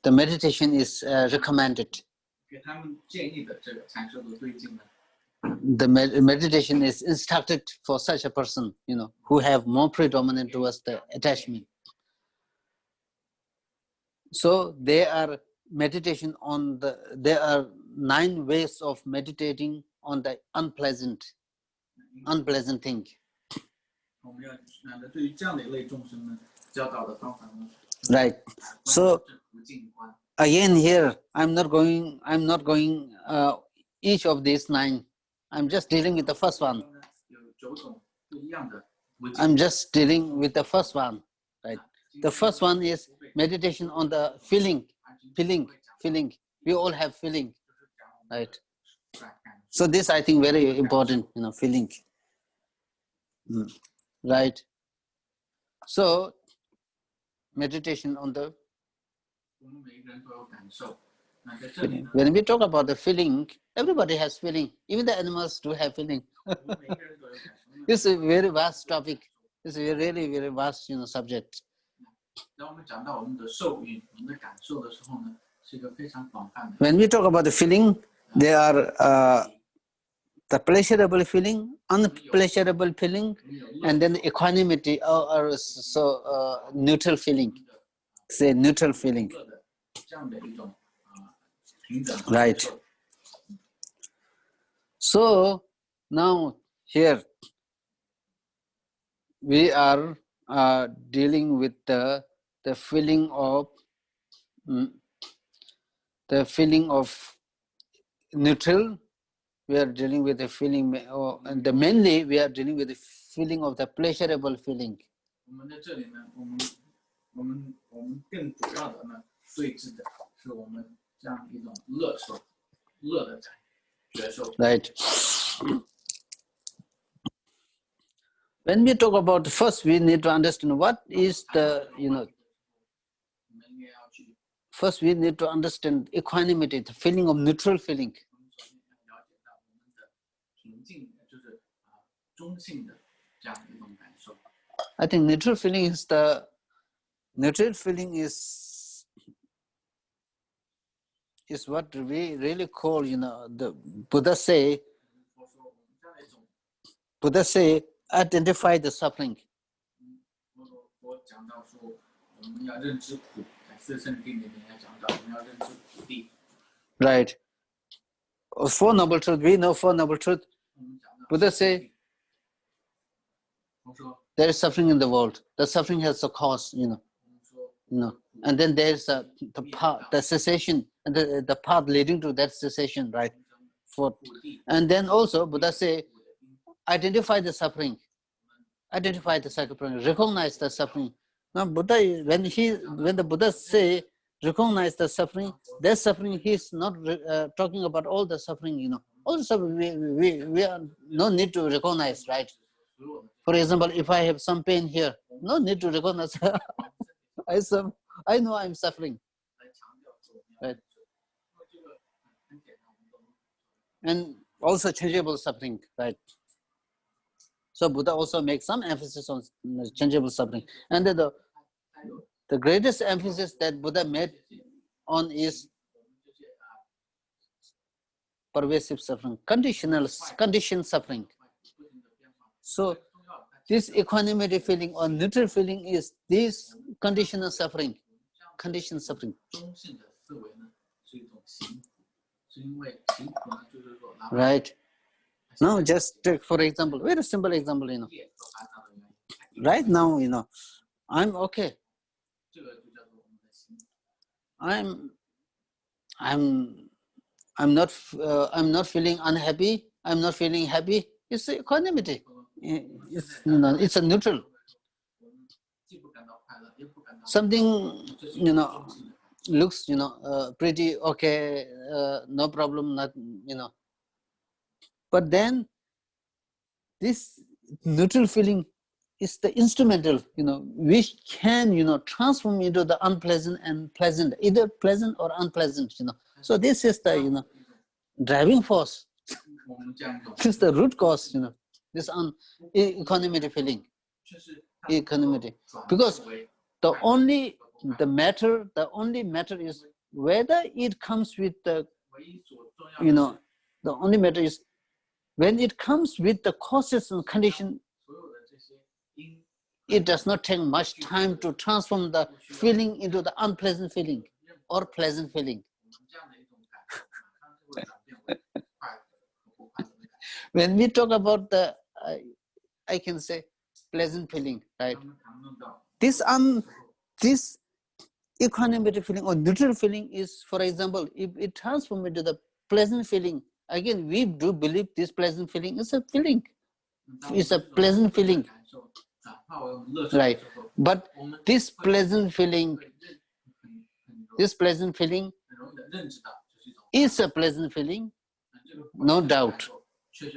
the meditation is recommended. 给他们建议的这个禅修的对境呢， The meditation is instructed for such a person, who have more predominant towards the attachment. So there are 9 ways of meditating on the unpleasant thing. 我们要对于这样的一类众生呢，教导的方法呢， Right. So 不净观。 again here, I'm not going each of these 9. I'm just dealing with the first one. 有9种不一样的不净。 I'm just dealing with the first one. Right. The first one is meditation on the feeling. We all have feeling. Right. So this I think very important, feeling. Right. So meditation on the 我们每一个人都有感受。那在这里呢， when we talk about the feeling, everybody has feeling. Even the animals do have feeling. 我们每一个人都有感受。 This is a very vast topic. It's a really, very vast, subject. 当我们讲到我们的受孕、我们的感受的时候呢，是一个非常广泛的。 When we talk about the feeling, there are the pleasurable feeling, unpleasurable feeling, and then equanimity or neutral feeling. Say neutral feeling. 这样的一种平等。 Right. So now here we are dealing with the feeling of neutral. We are dealing with the feeling, and mainly we are dealing with the feeling of the pleasurable feeling. 我们在这里呢，我们更主要的呢，对峙的是我们这样一种乐的觉受。 Right. When we talk about first, we need to understand what is the, 我们应该要去， first we need to understand equanimity, the feeling of neutral feeling. 我们首先要了解到我们的平静，就是中性的这样一种感受。 I think neutral feeling is what we really call, the Buddha say, 我说我们这样一种， Buddha say, identify the suffering. 我讲到说，我们要认知苦，在四圣谛里面要讲到，我们要认知苦谛。 Right. Four Noble Truths, we know Four Noble Truths. 我们讲到 Buddha say, 我说 there is suffering in the world. The suffering has a cause, 我们说 and then there's the path, the cessation, and the path leading to that cessation, right? 苦谛， And then also Buddha say, identify the suffering, recognize the suffering. Now Buddha, when the Buddha say recognize the suffering, that suffering, he's not talking about all the suffering, you know. All the suffering, we are no need to recognize, right? For example, if I have some pain here, no need to recognize. I know I'm suffering, right? And also changeable suffering, right? So Buddha also makes some emphasis on changeable suffering. And the greatest emphasis that Buddha made on is pervasive suffering, conditioned suffering. So this equanimity feeling or neutral feeling is this conditional suffering, conditioned suffering. Right. Now just take, for example, very simple example, you know. Right now, you know, I'm okay. I'm not feeling unhappy. I'm not feeling happy. It's equanimity. It's, you know, it's a neutral. Something, you know, looks, you know, pretty okay, no problem, not, you know. But then this neutral feeling is the instrumental, you know, which can, you know, transform into the unpleasant and pleasant, either pleasant or unpleasant, you know. So this is the, you know, driving force. This is the root cause, you know, this equanimity feeling, equanimity. Because the only matter is whether it comes with the, you know, the only matter is when it comes with the causes and condition, it does not take much time to transform the feeling into the unpleasant feeling or pleasant feeling. When we talk about the, I can say, pleasant feeling, right? This equanimity feeling or neutral feeling is, for example, if it transforms into the pleasant feeling, again, we do believe this pleasant feeling is a feeling. It's a pleasant feeling, right? But this pleasant feeling is a pleasant feeling, no doubt.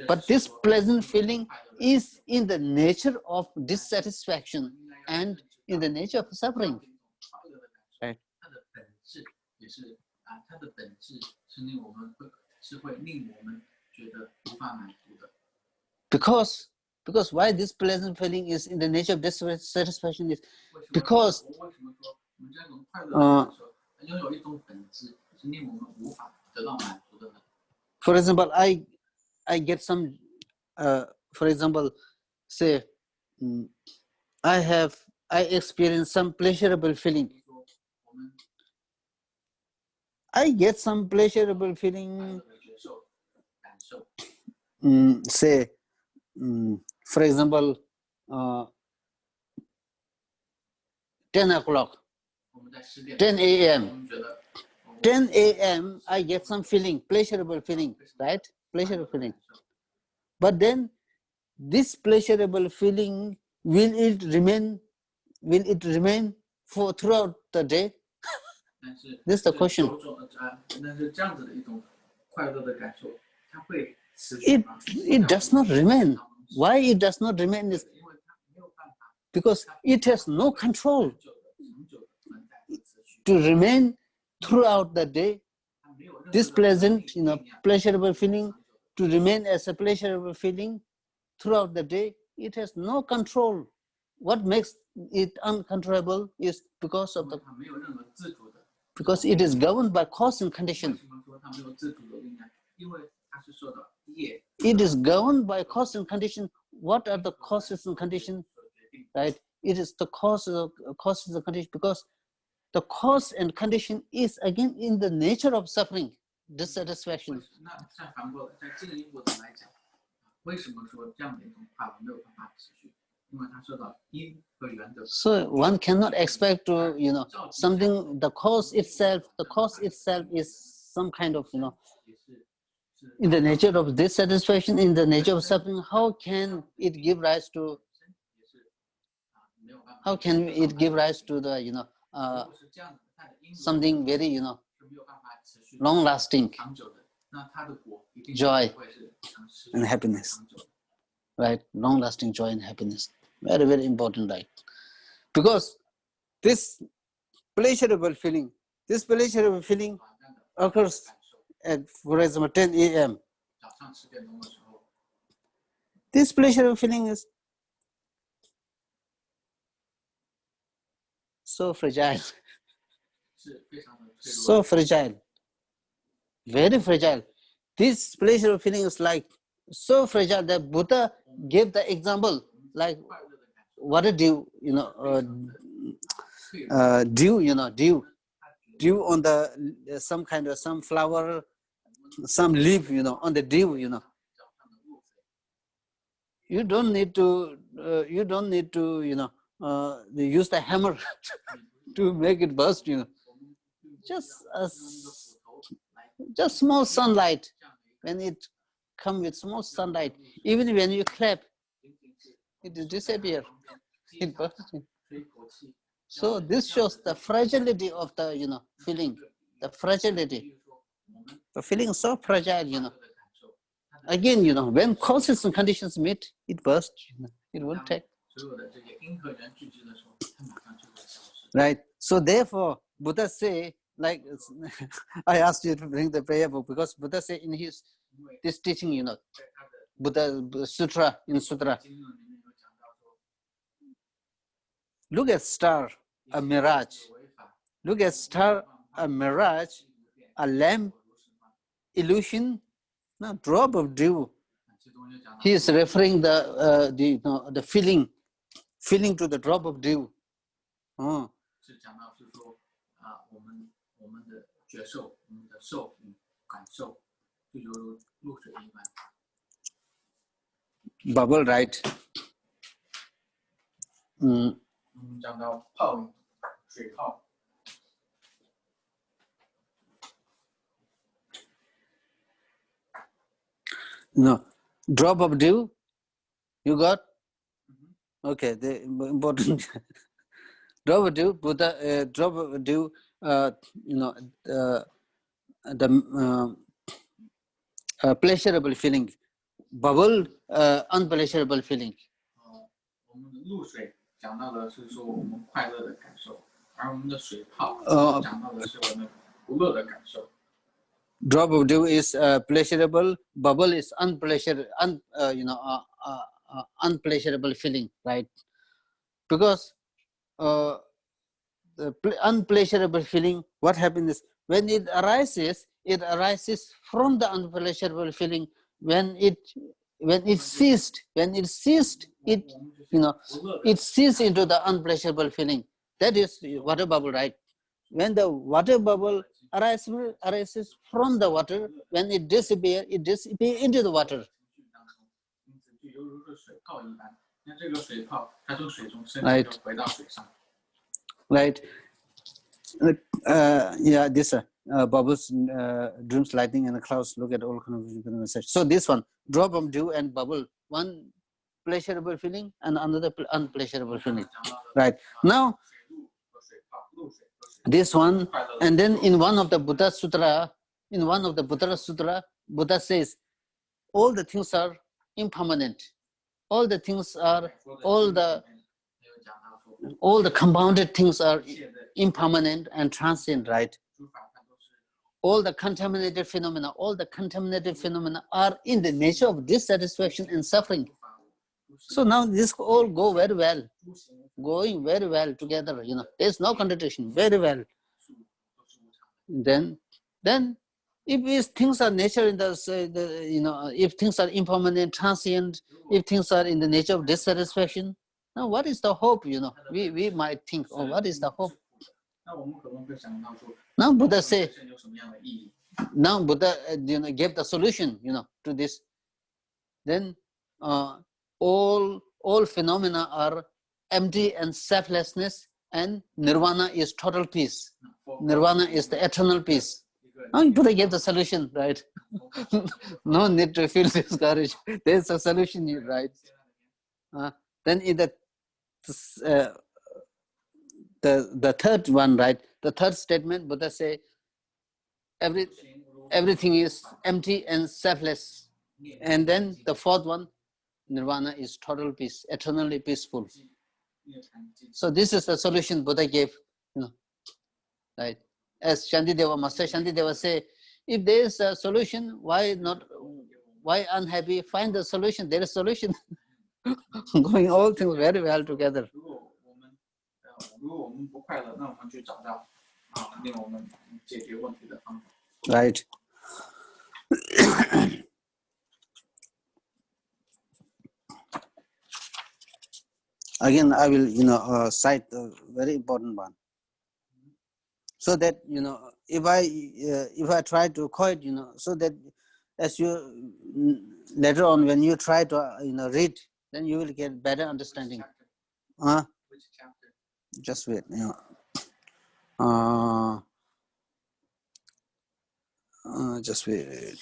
But this pleasant feeling is in the nature of dissatisfaction and in the nature of suffering. Right. Because why this pleasant feeling is in the nature of dissatisfaction is because for example, I get some, for example, say, I experience some pleasurable feeling. I get some pleasurable feeling, say, for example, 10 o'clock, 10 a.m. 10 a.m. I get some feeling, pleasurable feeling, right? Pleasurable feeling. But then this pleasurable feeling, will it remain for throughout the day? This is the question. It does not remain. Why it does not remain is because it has no control to remain throughout the day. This pleasant, you know, pleasurable feeling to remain as a pleasurable feeling throughout the day, it has no control. What makes it uncontrollable is because it is governed by cause and condition. It is governed by cause and condition. What are the causes and conditions? Right? It is the causes and condition, because the cause and condition is again in the nature of suffering, dissatisfaction. So one cannot expect to, you know, something, the cause itself is some kind of, you know, in the nature of dissatisfaction, in the nature of suffering. How can it give rise to the, you know, something very, long lasting joy and happiness, right? Long lasting joy and happiness. Very, very important, right? Because this pleasurable feeling occurs at, for example, 10 a.m. This pleasurable feeling is so fragile, so fragile, very fragile. This pleasurable feeling is like so fragile that Buddha gave the example, like water dew, dew on the some kind of some flower, some leaf, on the dew, You don't need to use the hammer to make it burst, Just small sunlight. When it comes with small sunlight, even when you clap, it will disappear. It bursts. So this shows the fragility of the feeling. The fragility. The feeling is so fragile, Again, when causes and conditions meet, it bursts. It won't take. Right. So therefore, Buddha say, like I asked you to bring the prayer book because Buddha say in this teaching, Buddha Sutra, look at star, a mirage. Look at star, a mirage, a lamp, illusion, no drop of dew. He is referring the feeling to the drop of dew. Oh. Bubble, right? No, drop of dew. You got? Okay, the important drop of dew. Buddha drop of dew. Pleasurable feeling, bubble, unpleasurable feeling. Drop of dew is pleasurable, bubble is unpleasurable feeling, right? Because the unpleasurable feeling, what happens is when it arises from the unpleasurable feeling. When it ceased, it ceased into the unpleasurable feeling. That is water bubble, right? When the water bubble arises from the water, when it disappears into the water. Right. Right. This bubbles, dreams, lightning, and the clouds. Look at all kind of such. So this one, drop of dew and bubble, one pleasurable feeling and another unpleasurable feeling. Right. Now, this one, and then in one of the Buddha Sutra, Buddha says, all the things are impermanent. All the things are, all the compounded things are impermanent and transient, right? All the contaminated phenomena are in the nature of dissatisfaction and suffering. So now this all go very well, going very well together, there's no contradiction, very well. Then if things are nature in if things are impermanent, transient, if things are in the nature of dissatisfaction, now what is the hope, we might think, oh, what is the hope? Now Buddha say, gave the solution, to this. Then all phenomena are empty and selflessness, and nirvana is total peace. Nirvana is the eternal peace. Now Buddha gave the solution, right? No need to feel discouraged. There's a solution, right? Then in the third one, right? The third statement, Buddha say, everything is empty and selfless. And then the fourth one, nirvana is total peace, eternally peaceful. So this is the solution Buddha gave, right? As Shantideva, Master Shantideva say, if there is a solution, why unhappy? Find the solution. There is a solution. Going all things very well together. Right. Again, I will, cite a very important one. So that, if I try to quote, so that as you later on when you try to, read, then you will get better understanding. Which chapter? Just wait. Just wait.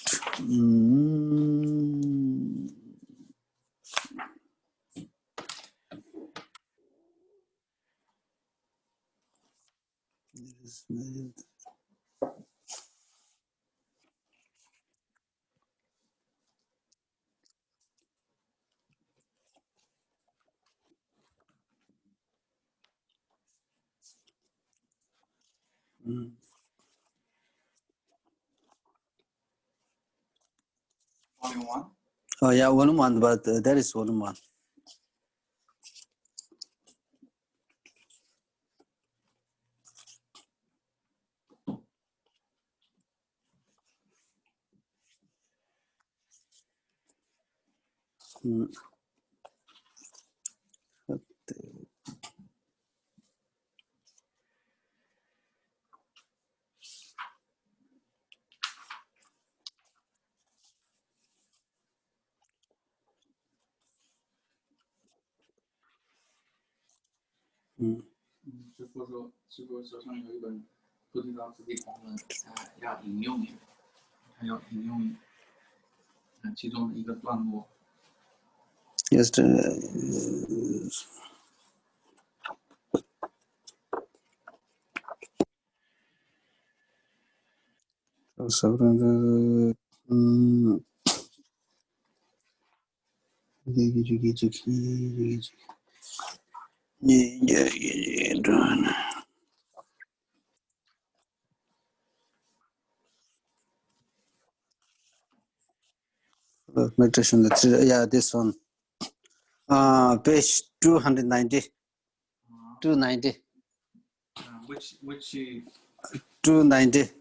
Volume 1? Oh yeah, volume 1, but that is volume 1.师父手上有一本菩提道次第广论，要引用其中的一个段落。Yes. Meditation, yeah, this one. Page 290. 290. Which 290.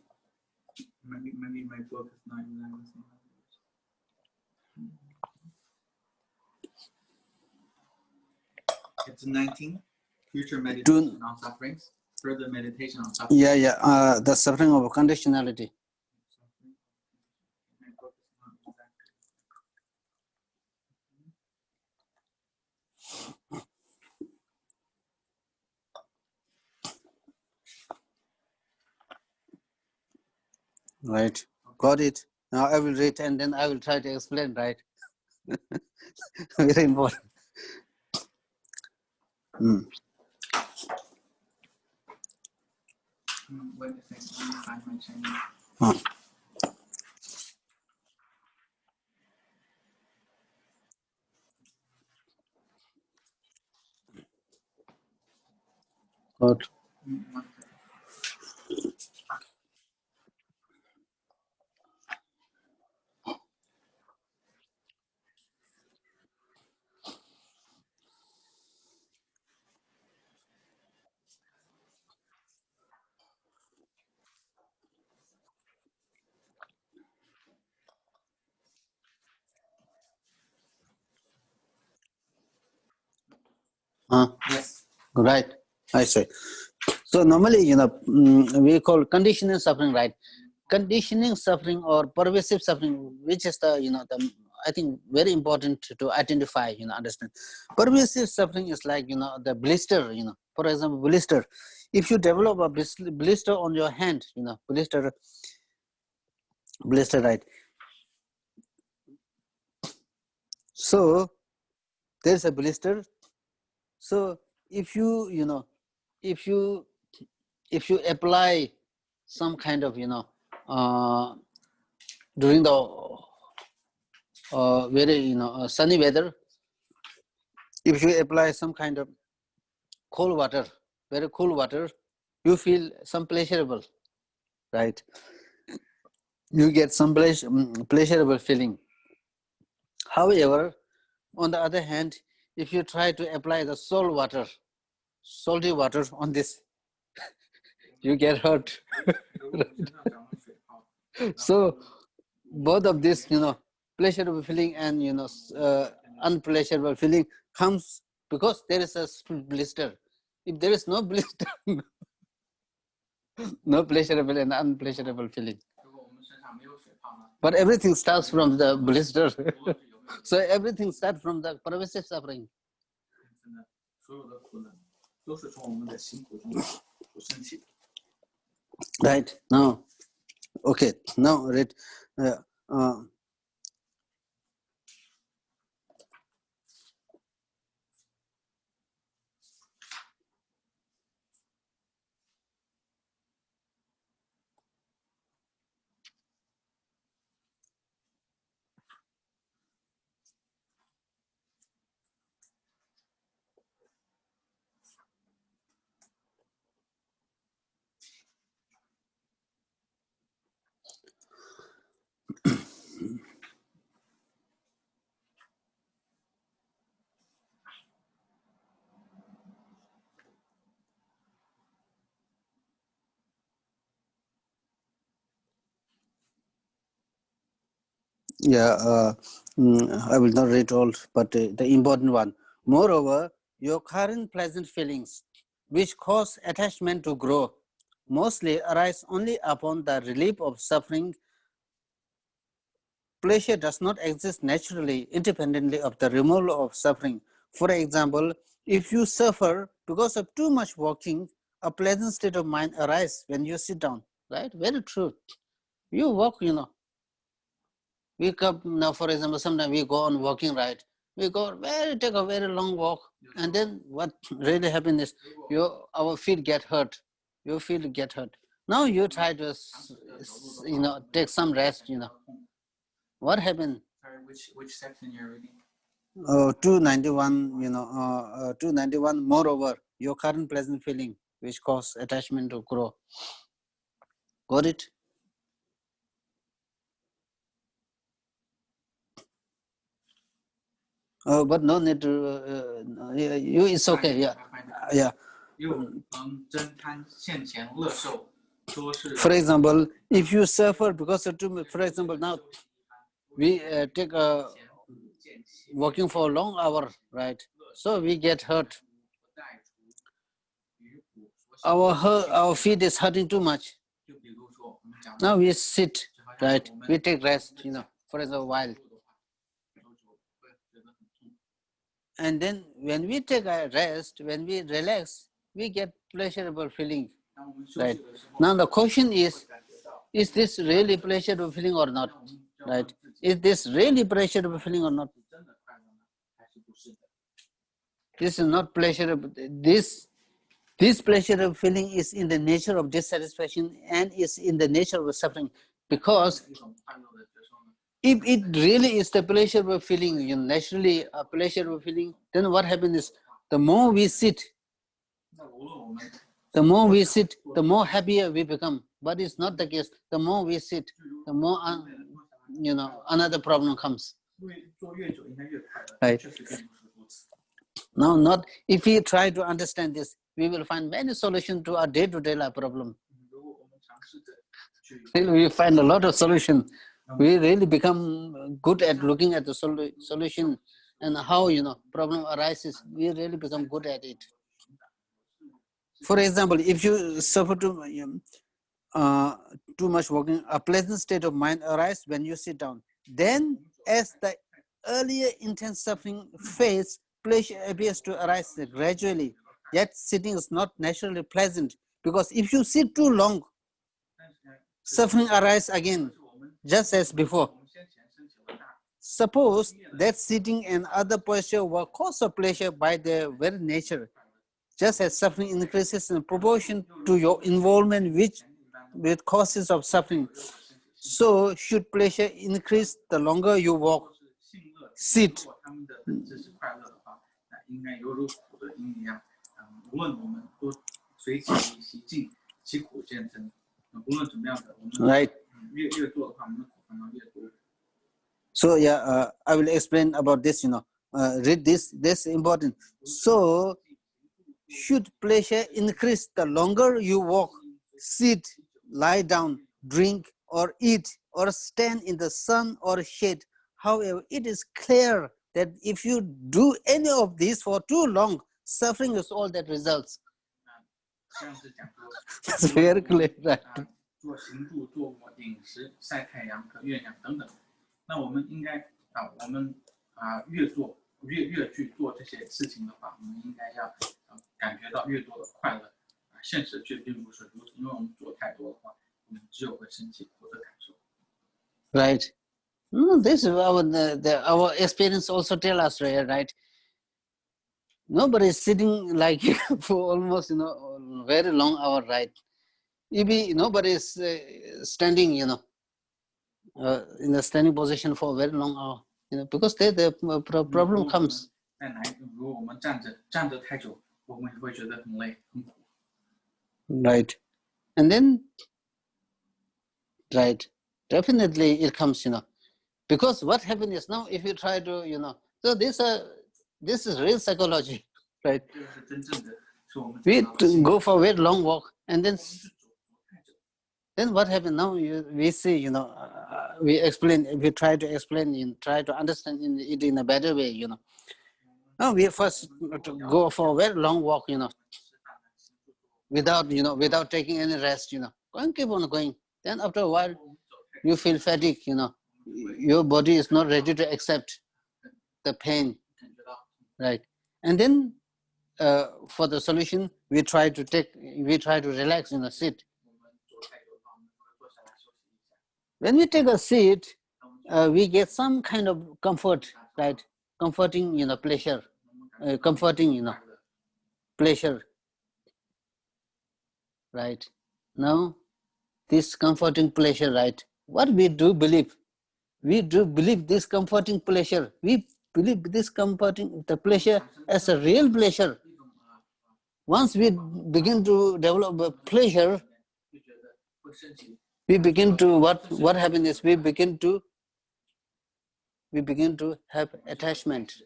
Maybe my book is not in language. It's 19. Future meditation on sufferings. Further meditation on suffering. Yeah. The suffering of conditionality. Right. Got it. Now I will read and then I will try to explain, right? Very important. Wait a second, let me find my channel. Good. Yes. Right. I say. So normally, we call conditioning suffering, right? Conditioning suffering or pervasive suffering, which is the I think very important to identify, understand. Pervasive suffering is like, the blister, for example, blister. If you develop a blister on your hand, blister, right? So there's a blister. So if you if you apply some kind of, during the very, sunny weather, if you apply some kind of cold water, very cool water, you feel some pleasurable, right? You get some pleasurable feeling. However, on the other hand, if you try to apply the salty water on this, you get hurt. So both of this, pleasurable feeling and unpleasurable feeling comes because there is a blister. If there is no blister, no pleasurable and unpleasurable feeling. But everything starts from the blister. So everything starts from the pervasive suffering. Right now, okay. Now, right. Yeah, I will not read all, but the important one. Moreover, your current pleasant feelings, which cause attachment to grow, mostly arise only upon the relief of suffering. Pleasure does not exist naturally, independently of the removal of suffering. For example, if you suffer because of too much walking, a pleasant state of mind arises when you sit down, right? Very true. You walk, we come now, for example, sometimes we go on walking, right? We take a very long walk, and then what really happens is our feet get hurt. Your feet get hurt. Now you try to, take some rest. What happened? Sorry, which section you're reading? 291. 291. Moreover, your current pleasant feeling, which cause attachment to grow. Got it? But no need to. You, it's okay. Yeah, yeah. For example, if you suffer because of too much, for example, now we take a walking for a long hour, right? So we get hurt. Our feet is hurting too much. Now we sit, right? We take rest, for a while. And then when we take a rest, when we relax, we get pleasurable feeling, right? Now the question is this really pleasurable feeling or not, right? Is this really pleasurable feeling or not? This is not pleasurable. This pleasurable feeling is in the nature of dissatisfaction and is in the nature of suffering, because if it really is the pleasurable feeling, naturally a pleasurable feeling, then what happens is the more we sit, the more happier we become. But it's not the case. The more we sit, the more another problem comes. Right. Now, not if we try to understand this, we will find many solutions to our day-to-day life problem. We find a lot of solutions. We really become good at looking at the solution and how problem arises. We really become good at it. For example, if you suffer too much walking, a pleasant state of mind arises when you sit down. Then, as the earlier intense suffering fades, pleasure appears to arise gradually. Yet sitting is not naturally pleasant, because if you sit too long, suffering arises again, just as before. Suppose that sitting and other posture were cause of pleasure by their very nature. just as suffering increases in proportion to your involvement with causes of suffering, so should pleasure increase the longer you walk, sit. Right. So yeah, I will explain about this. Read this. This is important. So should pleasure increase the longer you walk, sit, lie down, drink, or eat, or stand in the sun or shade. However, it is clear that if you do any of these for too long, suffering is all that results. That's very clear, right? 做行住、坐卧、饮食、晒太阳和月亮等等。那我们应该越去做这些事情的话，我们应该要感觉到越多的快乐。现实却并不是如此，因为我们做太多的话，我们只有会生气或者感受。Right. This is our experience also tell us, right? Nobody is sitting like for almost very long hour, right? Maybe nobody is standing, in the standing position for a very long hour, because the problem comes. 如果我们站着太久，我们会觉得很累很苦。Right, and then, right, definitely it comes, because what happens is now if you try to, so this is real psychology, right? 这个是真正的，是我们 We go for a very long walk, and then what happened now? We see, we explain. We try to explain, try to understand it in a better way, Now we first go for a very long walk, without taking any rest, keep on going. Then after a while, you feel fatigue, your body is not ready to accept the pain, right? And then for the solution, we try to relax, sit. When we take a seat, we get some kind of comfort, right? Comforting, pleasure, comforting, pleasure, right? Now, this comforting pleasure, right? What we do believe this comforting pleasure. We believe this comforting the pleasure as a real pleasure. Once we begin to develop a pleasure, we begin to what happens is we begin to have attachment.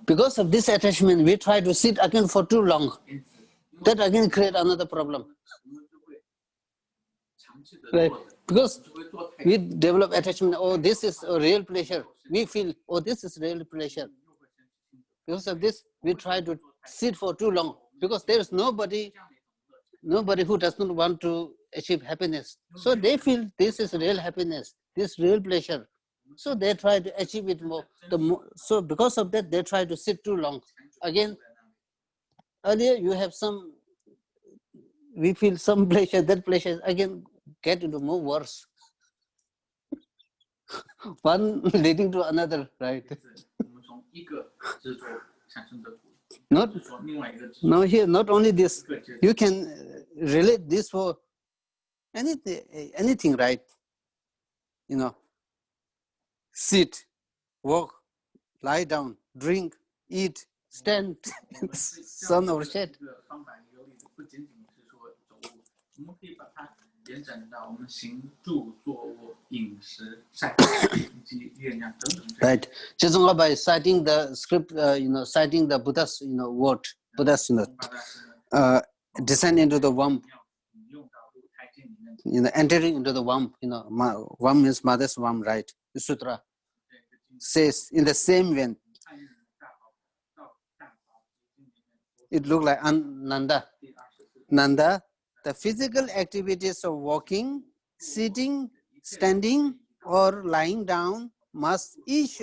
Because of this attachment, we try to sit again for too long. That again create another problem. Right? Because we develop attachment, oh, this is a real pleasure. We feel, oh, this is real pleasure. Because of this, we try to sit for too long. Because there is nobody who does not want to achieve happiness. So they feel this is real happiness, this real pleasure. So they try to achieve it more. So because of that, they try to sit too long. Again, earlier you have we feel some pleasure, that pleasure again get into more worse. One leading to another, right? Not only this, you can relate this for anything, right? Sit, walk, lie down, drink, eat, stand, sun or shade. Right. Chizunga by citing the script, citing the Buddha's, word, Buddha's, descend into the womb, entering into the womb, womb means mother's womb, right? The sutra says in the same way. It looked like Nanda, the physical activities of walking, sitting, standing, or lying down must each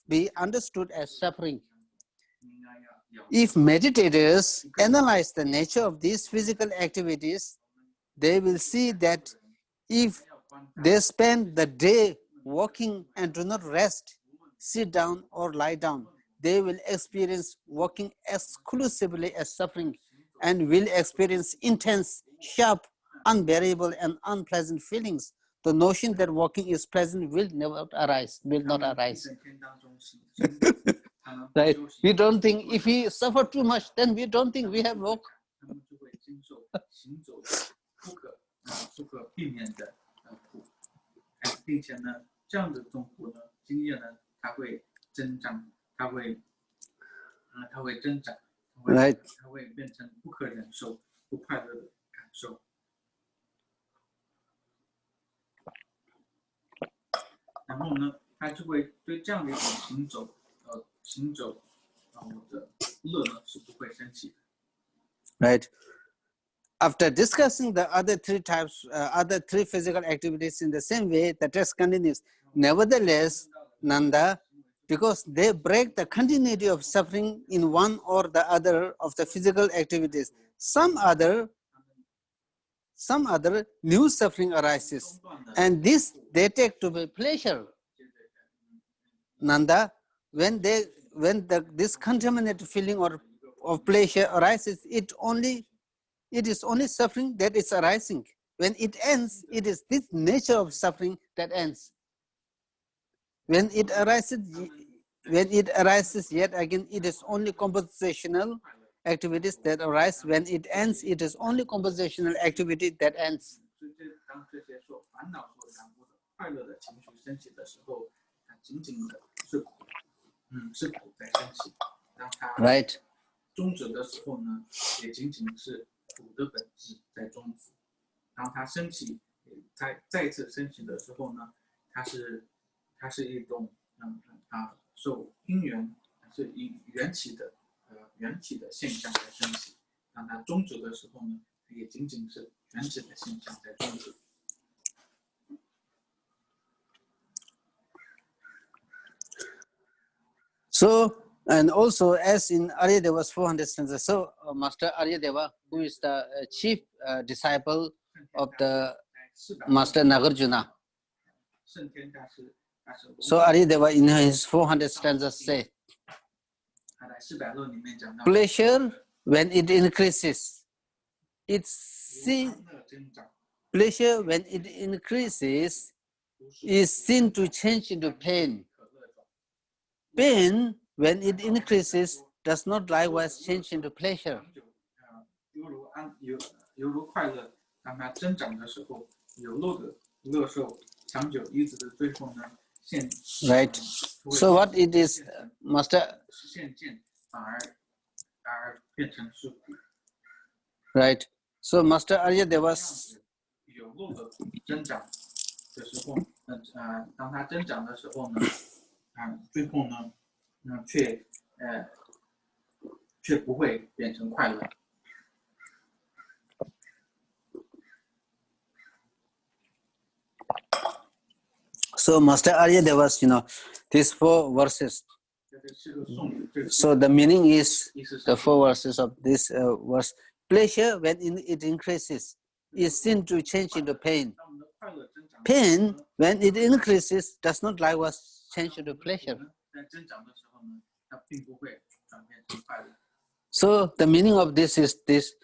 be understood as suffering. If meditators analyze the nature of these physical activities, they will see that if they spend the day walking and do not rest, sit down or lie down, they will experience walking exclusively as suffering and will experience intense, sharp, unbearable, and unpleasant feelings. The notion that walking is pleasant will never arise, will not arise. Right? We don't think if we suffer too much, then we don't think we have walk. Right. Right. After discussing the other three types, other three physical activities in the same way, the text continues. Nevertheless, Nanda, because they break the continuity of suffering in one or the other of the physical activities, some other new suffering arises, and this they take to be pleasure. Nanda, when this contaminated feeling of pleasure arises, it is only suffering that is arising. When it ends, it is this nature of suffering that ends. When it arises yet again, it is only compositional activities that arise. When it ends, it is only compositional activity that ends. Right. So, and also as in Aryadeva's 400 stanzas, so Master Aryadeva, who is the chief disciple of the Master Nagarjuna. So Aryadeva in his 400 stanzas say, pleasure when it increases, pleasure when it increases is seen to change into pain. Pain, when it increases, does not likewise change into pleasure. Right. So what it is, Master? Right. So Master Aryadeva's So Master Aryadeva's, these 4 verses. So the meaning is the 4 verses of this verse. Pleasure, when it increases, is seen to change into pain. Pain, when it increases, does not likewise change into pleasure. So the meaning of this is this: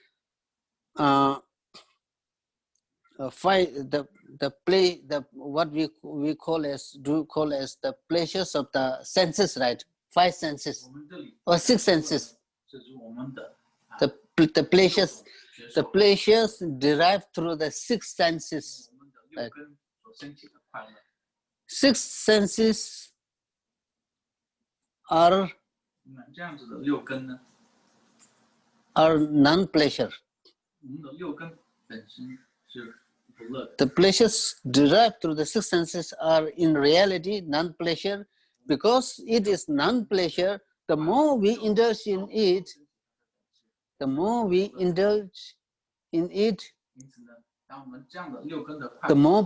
what we call as the pleasures of the senses, right? 5 senses or 6 senses. The pleasures derived through the 6 senses. Right? 6 senses are non-pleasure. The pleasures derived through the 6 senses are in reality non-pleasure. Because it is non-pleasure, the more we indulge in it, the more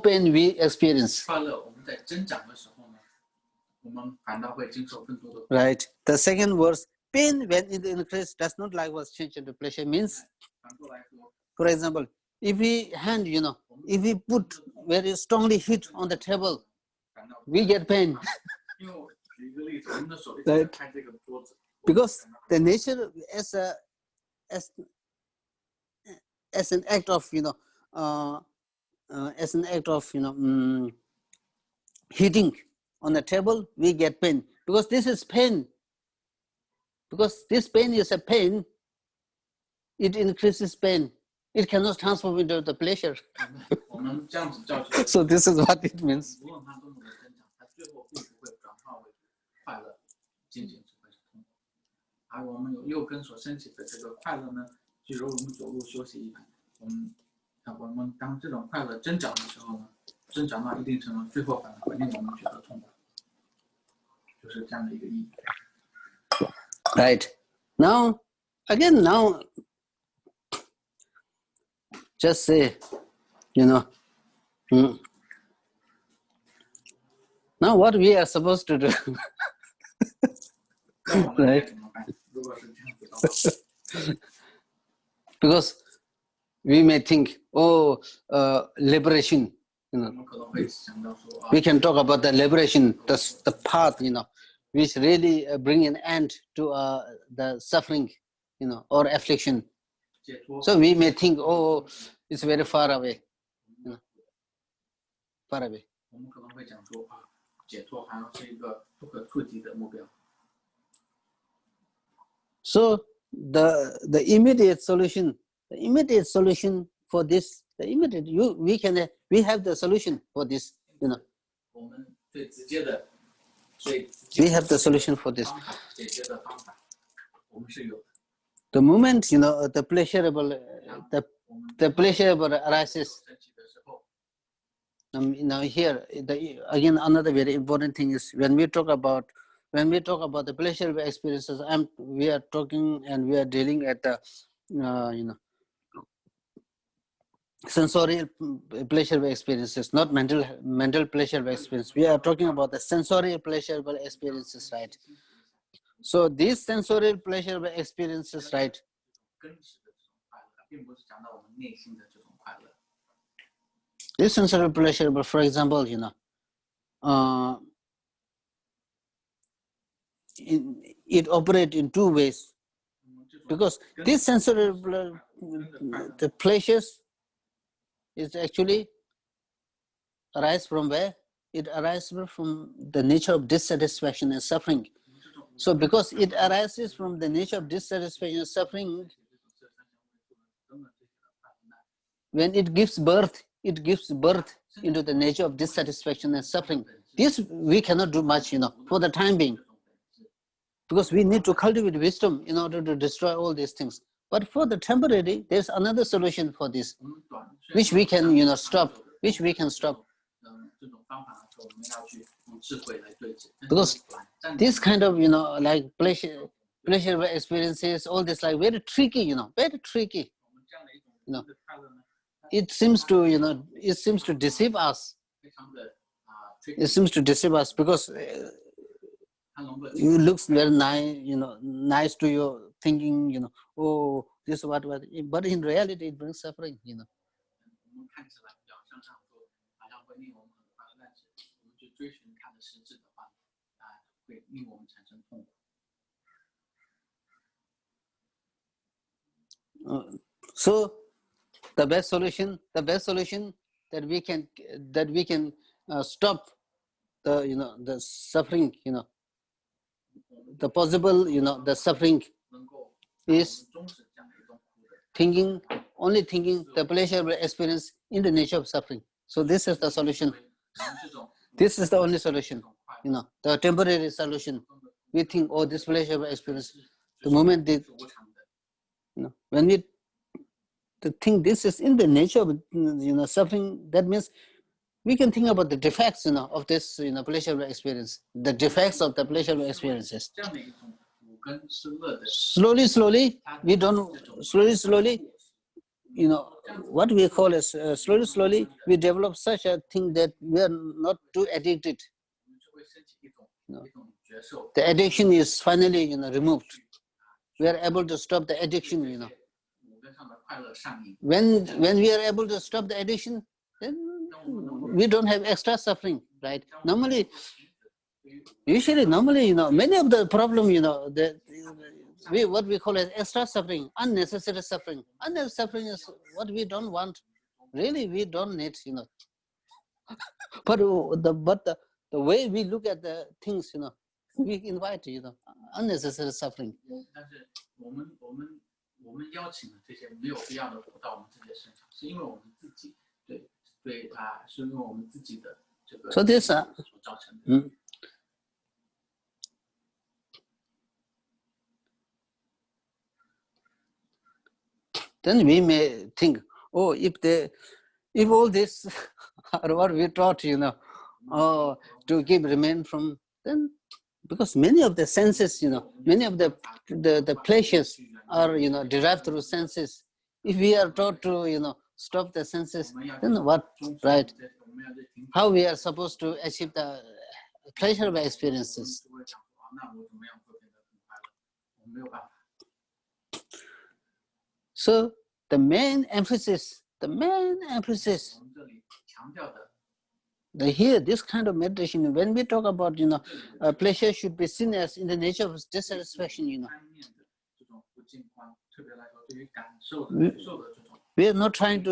pain we experience. Right. The second verse, pain when it increases does not likewise change into pleasure, means, for example, if we put very strongly hit on the table, we get pain. Right? Because the nature as an act of heating on the table, we get pain because this is pain. Because this pain is a pain, it increases pain. It cannot transform into the pleasure. So this is what it means. Right. Now, again, just say, now what we are supposed to do, right? Because we may think, liberation, we can talk about the liberation, the path, which really bring an end to the suffering, or affliction. So we may think, it's very far away, far away. So the immediate solution for this, we have the solution for this, We have the solution for this. The moment the pleasurable arises. Now here, again, another very important thing is when we talk about the pleasurable experiences, we are talking and we are dealing at the sensorial pleasurable experiences, not mental pleasurable experience. We are talking about the sensorial pleasurable experiences, right? So these sensorial pleasurable experiences, right? This sensorial pleasurable, for example, it operates in two ways, because this sensorial the pleasures is actually arise from where? It arises from the nature of dissatisfaction and suffering. So because it arises from the nature of dissatisfaction and suffering, when it gives birth into the nature of dissatisfaction and suffering. This we cannot do much, for the time being, because we need to cultivate wisdom in order to destroy all these things. But for the temporary, there's another solution for this, which we can, stop. Because this kind of, like pleasure experiences, all this, like very tricky, very tricky. It seems to deceive us. It seems to deceive us because it looks very nice, nice to your thinking, this is what, but in reality it brings suffering, So the best solution that we can stop the the suffering, the possible the suffering is only thinking the pleasurable experience in the nature of suffering. So this is the solution. This is the only solution, the temporary solution. We think, this pleasurable experience, the moment when we think this is in the nature of suffering, that means we can think about the defects of this pleasurable experience, the defects of the pleasurable experiences. Slowly what we call as slowly we develop such a thing that we are not too addicted. The addiction is finally removed. We are able to stop the addiction. When we are able to stop the addiction, then we don't have extra suffering, right? Normally, Usually, normally, many of the problem, what we call as extra suffering, unnecessary suffering. Unnecessary suffering is what we don't want. Really, we don't need, But the way we look at the things, we invite, unnecessary suffering. 但是我们邀请的这些没有必要的苦到我们自己的身上，是因为我们自己是因为我们自己的这个 So this 所造成的。Then we may think, oh, if all this are what we taught, to keep remain from, then because many of the senses, many of the pleasures are, derived through senses. If we are taught to, stop the senses, then what, right? How we are supposed to achieve the pleasurable experiences? So the main emphasis, here, this kind of meditation, when we talk about, pleasure should be seen as in the nature of dissatisfaction, We are not trying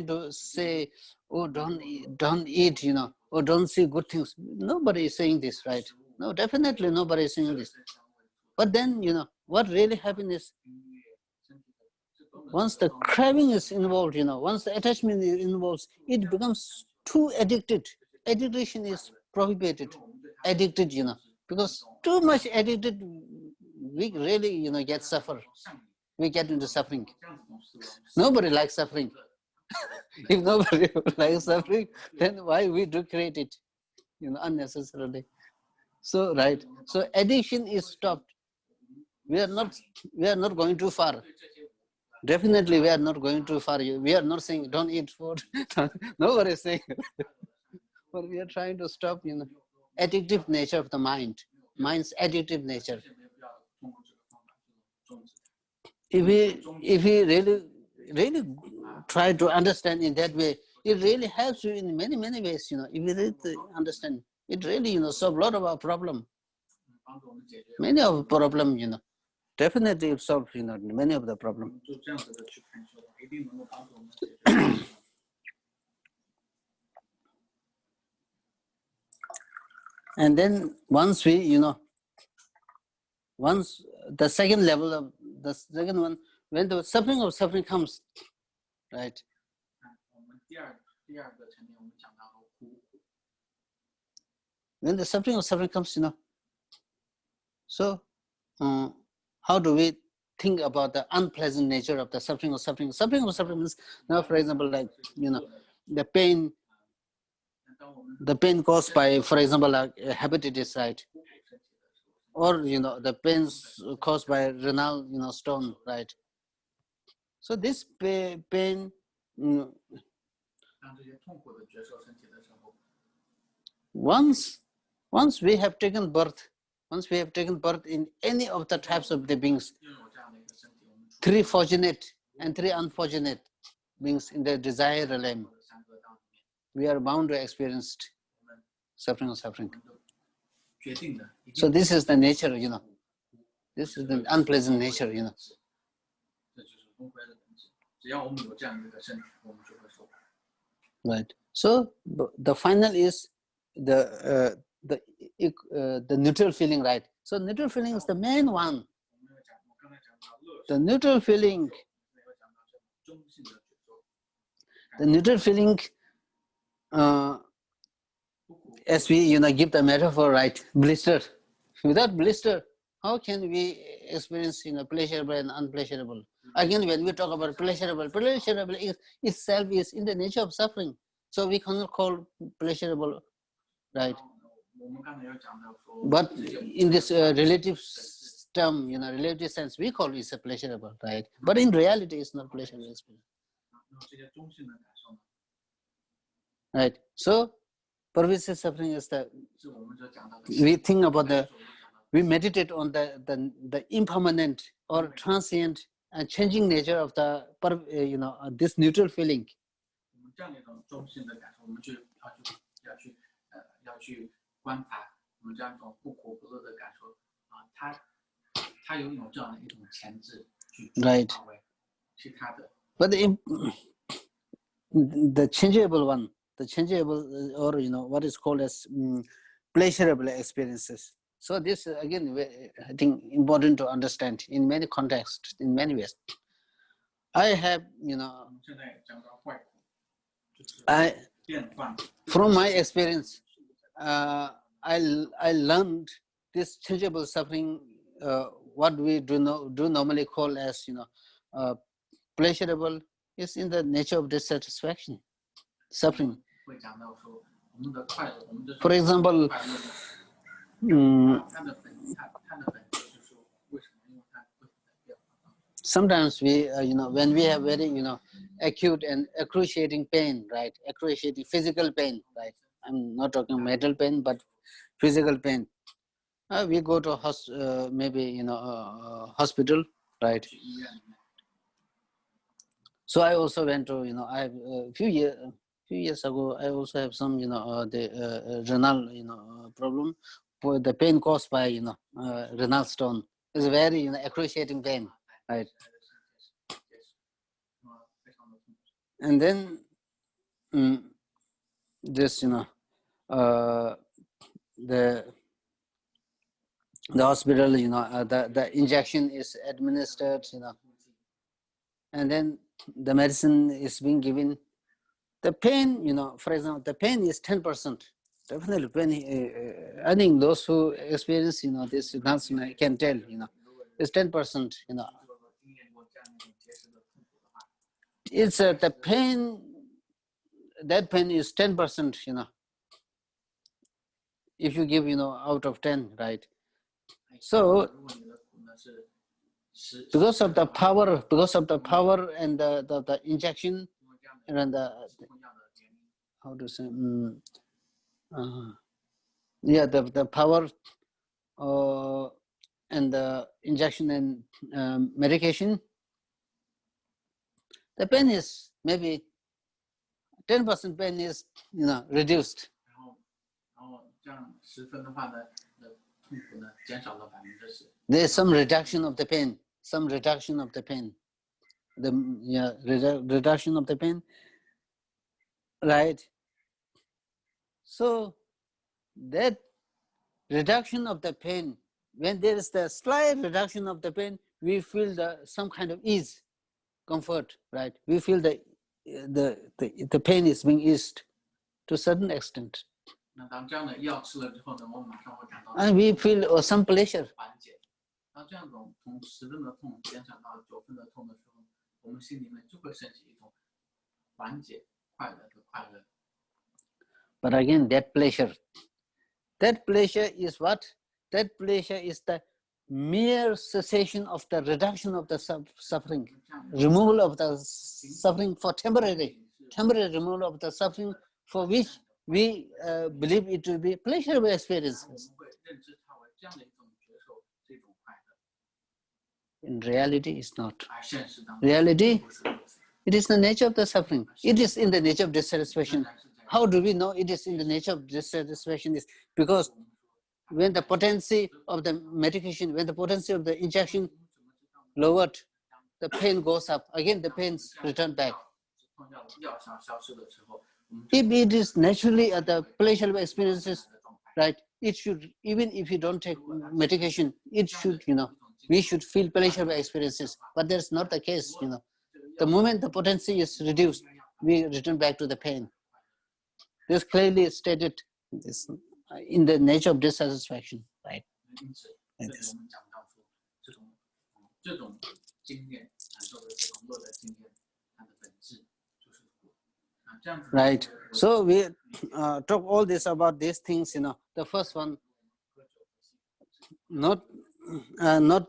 to, say, oh, don't eat, or don't see good things. Nobody is saying this, right? No, definitely nobody is saying this. But then, what really happens is, once the craving is involved, once the attachment is involved, it becomes too addicted. Addiction is prohibited. Addicted, because too much addicted, we really, get suffer. We get into suffering. Nobody likes suffering. If nobody likes suffering, then why we do create it, unnecessarily. So, right. So addiction is stopped. We are not going too far. Definitely, we are not going too far. We are not saying don't eat food. Nobody is saying. But we are trying to stop, addictive nature of the mind. Mind's addictive nature. If we really try to understand in that way, it really helps you in many ways. If you really understand, it really solve a lot of our problem. Many of the problem, definitely it solves many of the problem. And then once we, once the second level of the second one, when the suffering of suffering comes, right? When the suffering of suffering comes, so how do we think about the unpleasant nature of the suffering of suffering? Suffering of suffering means, now, for example, like, the pain caused by, for example, like hepatitis, right? Or, the pains caused by renal, stone, right? So this pain, once we have taken birth, in any of the types of the beings, 3 fortunate and 3 unfortunate beings in the desire realm, we are bound to experience suffering of suffering. So this is the nature, this is the unpleasant nature, Right. So the final is the neutral feeling, right? So neutral feeling is the main one. The neutral feeling, as we give the metaphor, right? Blister. Without blister, how can we experience pleasurable and unpleasurable? Again, when we talk about pleasurable itself is in the nature of suffering. So we cannot call pleasurable, right? But in this relative term, relative sense, we call it a pleasurable, right? But in reality, it's not pleasurable. Right. So pervasive suffering is we think about we meditate on the impermanent or transient and changing nature of the this neutral feeling. 这样一种不苦不乐的感受他拥有这样的一种潜质去发挥其他的。But the changeable one, the changeable or what is called as pleasurable experiences. So this again, I think important to understand in many contexts, in many ways. I have, from my experience, I learned this changeable suffering, what we do normally call as pleasurable, is in the nature of dissatisfaction, suffering. For example, sometimes we, when we have very, acute and excruciating pain, right? Excruciating physical pain, right? I'm not talking mental pain, but physical pain. We go to maybe hospital, right? So I also went to, I have a few years ago, I also have some, the renal, problem. For the pain caused by, renal stone. It's very, excruciating pain, right? And then this, the hospital, the injection is administered, and then the medicine is being given. The pain, for example, the pain is 10%. Definitely pain. I think those who experience, this can tell, it's 10%, It's the pain, that pain is 10%, if you give, out of 10, right? So, because of the power and the injection and how to say, the power and the injection and medication, the pain is maybe 10% pain is reduced. There is some reduction of the pain. Reduction of the pain, right? So that reduction of the pain, when there is the slight reduction of the pain, we feel some kind of ease, comfort, right? We feel the pain is being eased to a certain extent. And we feel some pleasure. But again, that pleasure is what? That pleasure is the mere cessation of the reduction of the suffering, removal of the suffering for temporary removal of the suffering, for which we believe it will be pleasurable experiences. In reality, it's not. Reality, it is the nature of the suffering. It is in the nature of dissatisfaction. How do we know it is in the nature of dissatisfaction? Is because when the potency of the medication, when the potency of the injection lowered, the pain goes up. Again, the pains return back. If it is naturally the pleasurable experiences, right? It should, even if you don't take medication, it should, we should feel pleasurable experiences. But that's not the case, The moment the potency is reduced, we return back to the pain. This clearly stated this in the nature of dissatisfaction, right? Like this. Right. So we talk all this about these things, The first one, not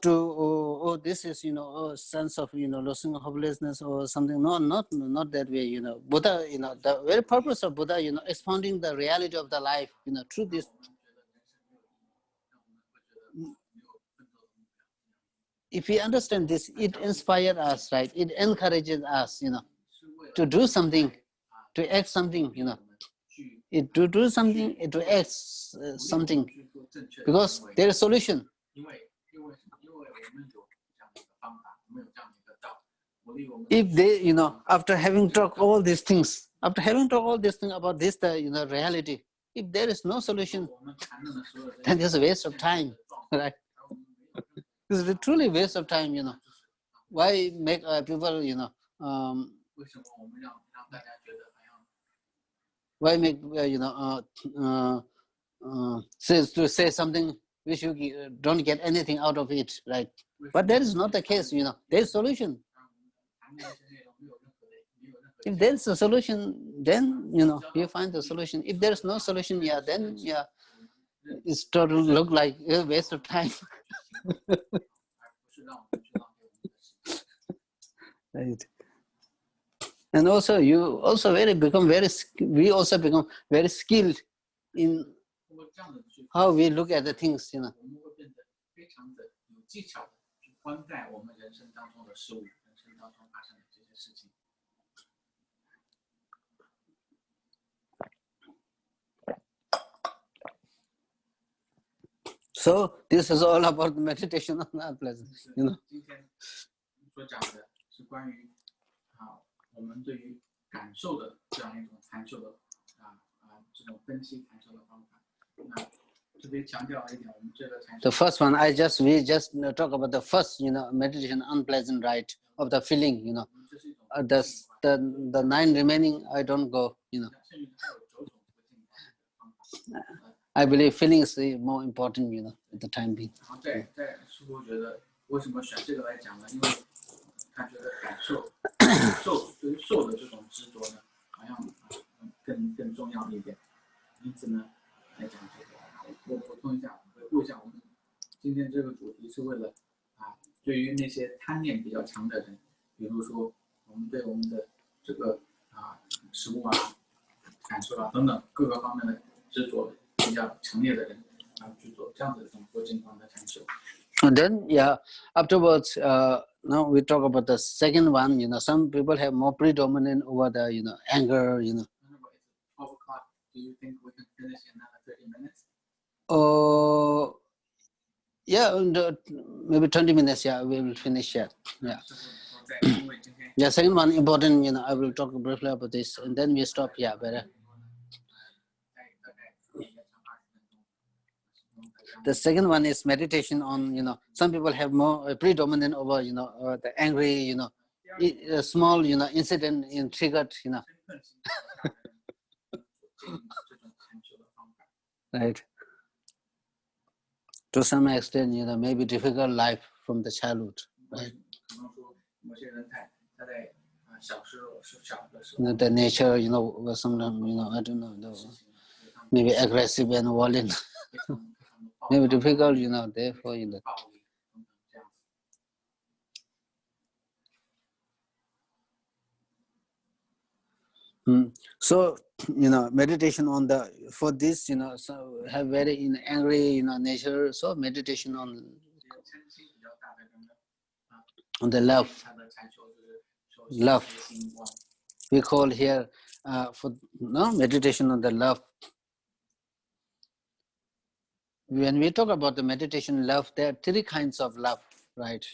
to this is a sense of losing hopelessness or something. No, not that way. Buddha, the very purpose of Buddha, expounding the reality of the life, through this. If we understand this, it inspires us, right? It encourages us, to do something, to act something, to do something, to act something. because there is solution. If they, after having talked all these things, about this, the reality, if there is no solution, then it's a waste of time, right? It's a truly waste of time, Why make people, why make, say something which you don't get anything out of it, right? But that is not the case, there is solution. If there is a solution, then, you find the solution. If there is no solution, then, it's totally look like a waste of time. Right. And also, we also become very skilled in how we look at the things, So this is all about the meditation on the unpleasant, 我们对于感受的这样一种禅修的这种分析禅修的方法。那特别强调一点，我们这个禅修。The first one, we just talk about the first, meditation unpleasant, right, of the feeling, the 9 remaining, I don't go, I believe feeling is more important, at the time being. 在师父觉得为什么选这个来讲呢？因为他觉得感受对于受的这种执着呢，好像更重要一点。因此呢，来讲这个，我补充一下，回顾一下，我们今天这个主题是为了对于那些贪念比较强的人，比如说我们对我们的这个食物感受等等各个方面的执着比较强烈的人，去做这样的一种多境观的禅修。And then, afterwards, now we talk about the second one. Some people have more predominant over the, anger. 12 o'clock. Do you think we can finish in another 30 minutes? Maybe 20 minutes. We will finish. Second one important. I will talk briefly about this, and then we stop. Better. The second one is meditation on, some people have more predominant over, the angry, a small, incident in triggered, Right. To some extent, maybe difficult life from the childhood, right? The nature, sometimes, I don't know, maybe aggressive and violent. Maybe difficult, therefore, So, meditation on for this, so have very angry, nature. So meditation on the love. We call here meditation on the love. When we talk about the meditation love, there are 3 kinds of love, right?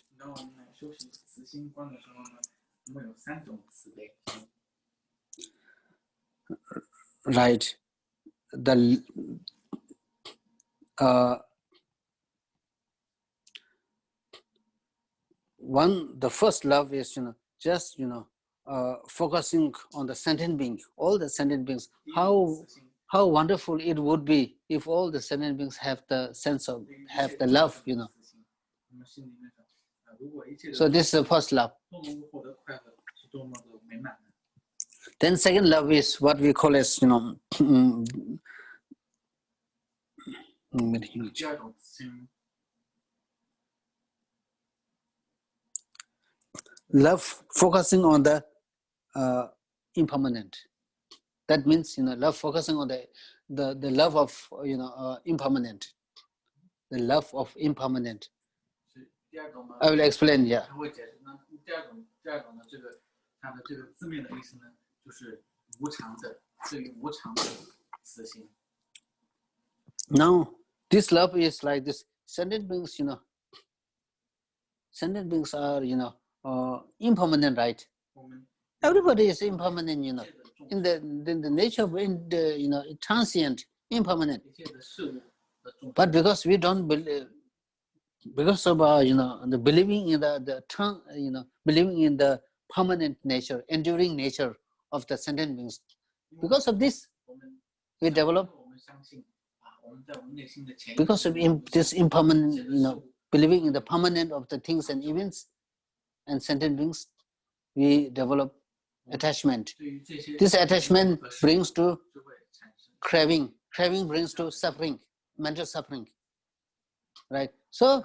Right. The first love is, just, focusing on the sentient being, all the sentient beings. How wonderful it would be if all the sentient beings have the sense of, have the love, So this is the first love. Then second love is what we call as, love focusing on the impermanent. That means, love focusing on the love of, impermanent. The love of impermanent. I will explain, Now, this love is like this. Sentient beings, sentient beings are, impermanent, right? Everybody is impermanent, in the nature of transient, impermanent. But because we don't believe, because of the believing in believing in the permanent nature, enduring nature of the sentient beings, because of this, we develop. Because of this impermanent, believing in the permanent of the things and events and sentient beings, we develop attachment. This attachment brings to craving. Craving brings to suffering, mental suffering. Right? So,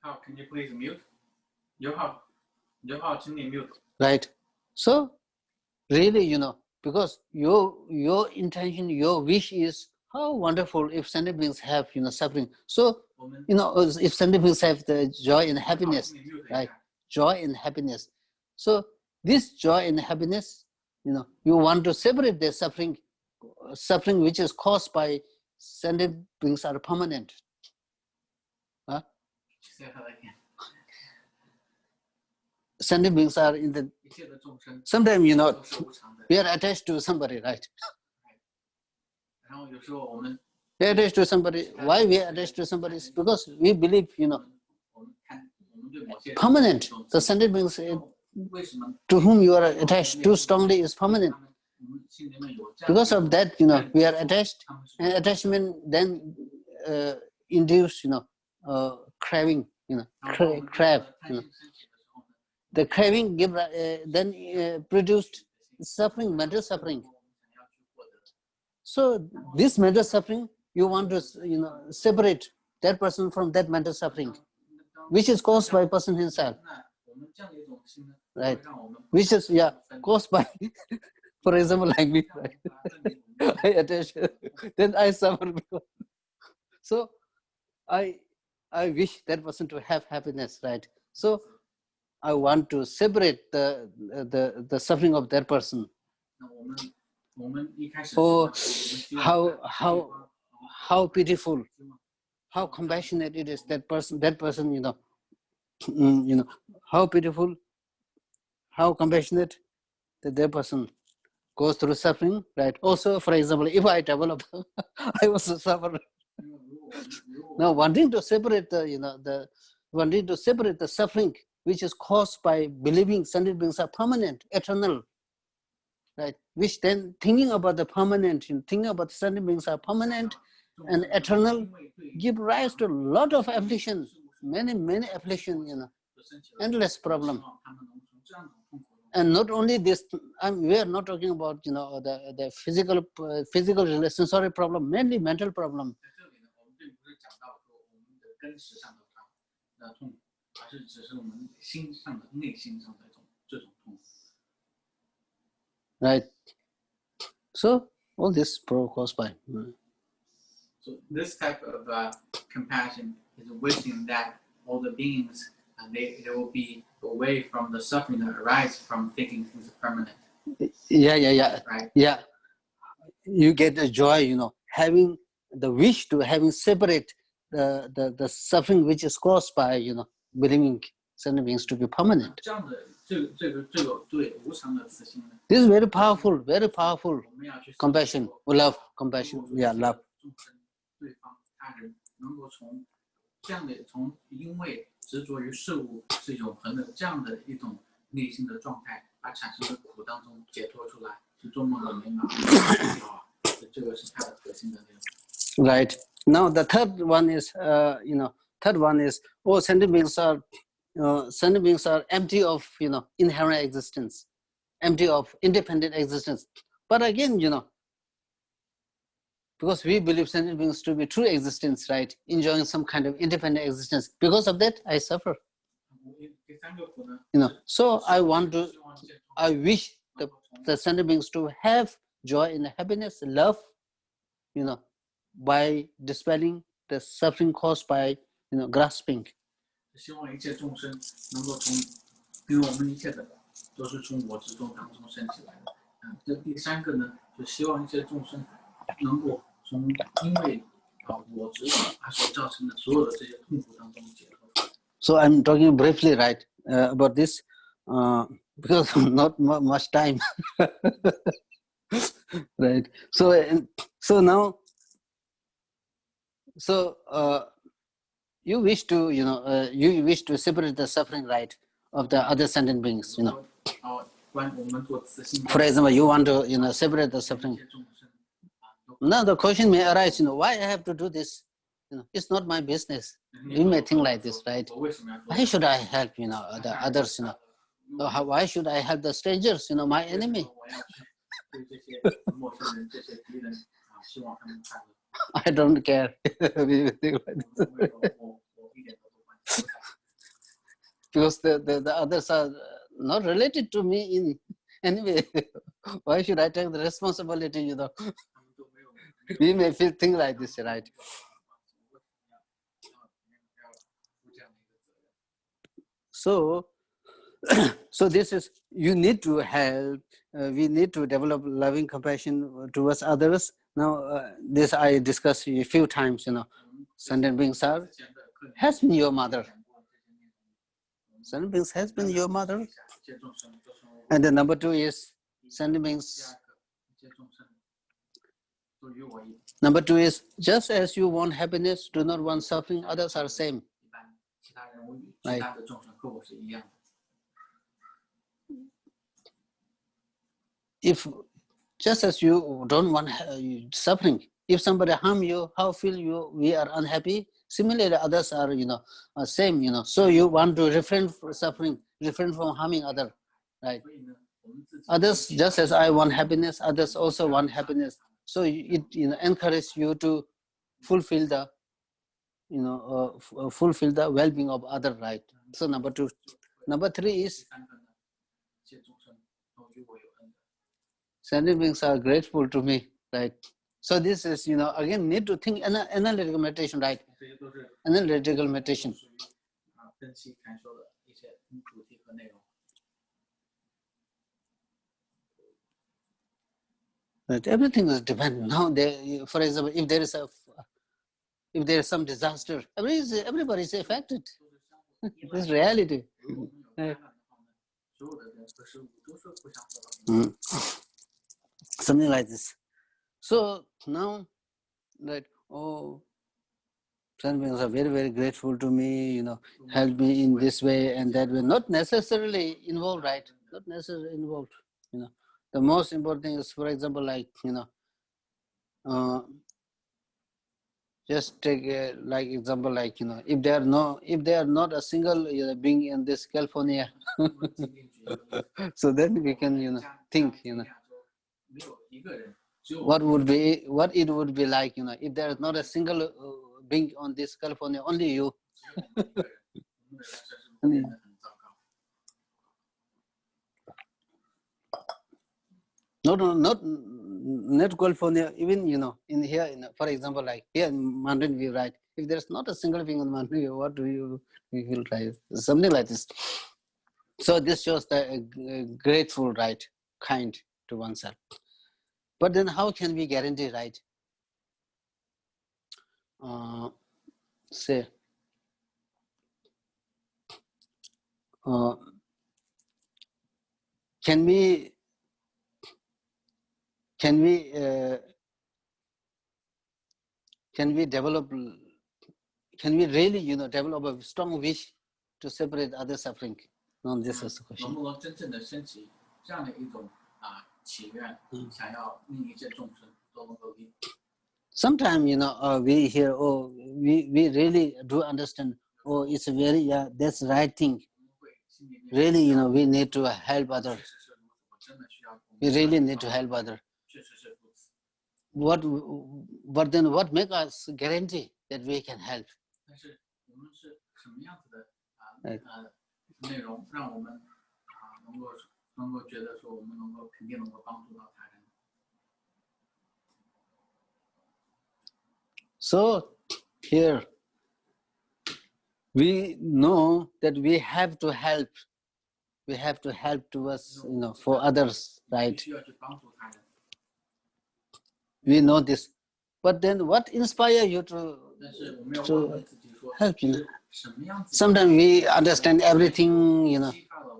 how can you please mute? Mute. Right. So, really, because your intention, your wish is how wonderful if sentient beings have suffering. So, if sentient beings have the joy and happiness, right? Joy and happiness. So this joy and happiness, you want to separate the suffering which is caused by sentient beings are permanent. Huh? Sentient beings are in the. Sometimes we are attached to somebody, right? We are attached to somebody. Why we are attached to somebody? Is because we believe, permanent. The sentient beings to whom you are attached too strongly is permanent. Because of that, we are attached, and attachment then induce, craving, crave. The craving give then produced suffering, mental suffering. So this mental suffering, you want to, separate that person from that mental suffering, which is caused by person himself, right? Which is caused by, for example, like me, right? I attach, then I suffer. So I wish that person to have happiness, right? So I want to separate the suffering of that person. Oh, how pitiful, how compassionate it is, that person, how pitiful, how compassionate that person goes through suffering, right? Also, for example, if I develop, I also suffer. Now, wanting to separate wanting to separate the suffering which is caused by believing sentient beings are permanent, eternal, right? Which then thinking about the permanent, thinking about sentient beings are permanent and eternal, give rise to a lot of affliction, many affliction, endless problem. And not only this, we are not talking about the physical sensory problem, mainly mental problem. Right. So all this caused by. So this type of compassion is wishing that all the beings they will be away from the suffering that arises from thinking things are permanent. Yeah. Right. Yeah. You get the joy, having the wish to having separate the suffering which is caused by believing sentient beings to be permanent. This is very powerful compassion, love, compassion, love. Right. Now the third one is, sentient beings are empty of, inherent existence, empty of independent existence. But again, because we believe sentient beings to be true existence, right? Enjoying some kind of independent existence. Because of that, I suffer. So I wish the sentient beings to have joy and happiness, love, by dispelling the suffering caused by, grasping. So I'm talking briefly, right, about this, because not much time, right? So now, so you wish to, you wish to separate the suffering, right, of the other sentient beings, For example, you want to, separate the suffering. Now the question may arise, why I have to do this? It's not my business. You may think like this, right? Why should I help, the others, why should I help the strangers, my enemy? I don't care. Because the others are not related to me in any way. Why should I take the responsibility, We may feel things like this, right? So, so this is, you need to help, we need to develop loving compassion towards others. Now, this I discussed a few times, sentient beings has been your mother. Sentient beings has been your mother. And the number two is, sentient beings. Number two is, just as you want happiness, do not want suffering, others are same. Right. If just as you don't want suffering, if somebody harm you, how feel you? We are unhappy. Similarly, others are, same, So you want to refrain from suffering, refrain from harming others, right? Others, just as I want happiness, others also want happiness. So it encourages you to fulfill the, fulfill the well-being of other, right? So number two. Number three is, sentient beings are grateful to me, right? So this is, again, need to think analytical meditation, right? Analytical meditation. Right. Everything is dependent. Now, for example, if there is some disaster, everybody is affected. This is reality. Right. Something like this. So now, right, sentient beings are very, very grateful to me, help me in this way and that way. Not necessarily involved, right? Not necessarily involved, The most important thing is, for example, like, just take example, like, if they are not a single being in this California, so then we can, think, what it would be like, if there is not a single being on this California, only you. Not California, even, in here, for example, like here in Mountain View, right? If there's not a single being on Mountain View, what do you will try? Something like this. So this shows the grateful, right, kind to oneself. But then how can we guarantee, right? Say, can we develop? Can we really, develop a strong wish to separate other suffering? No, this is the question. Sometimes, we hear, we really do understand, it's a very, that's the right thing. Really, we need to help others. We really need to help others. But then what makes us guarantee that we can help? Right. So here we know that we have to help. We have to help to us, for others, right? We know this. But then what inspires you to help? Sometimes we understand everything,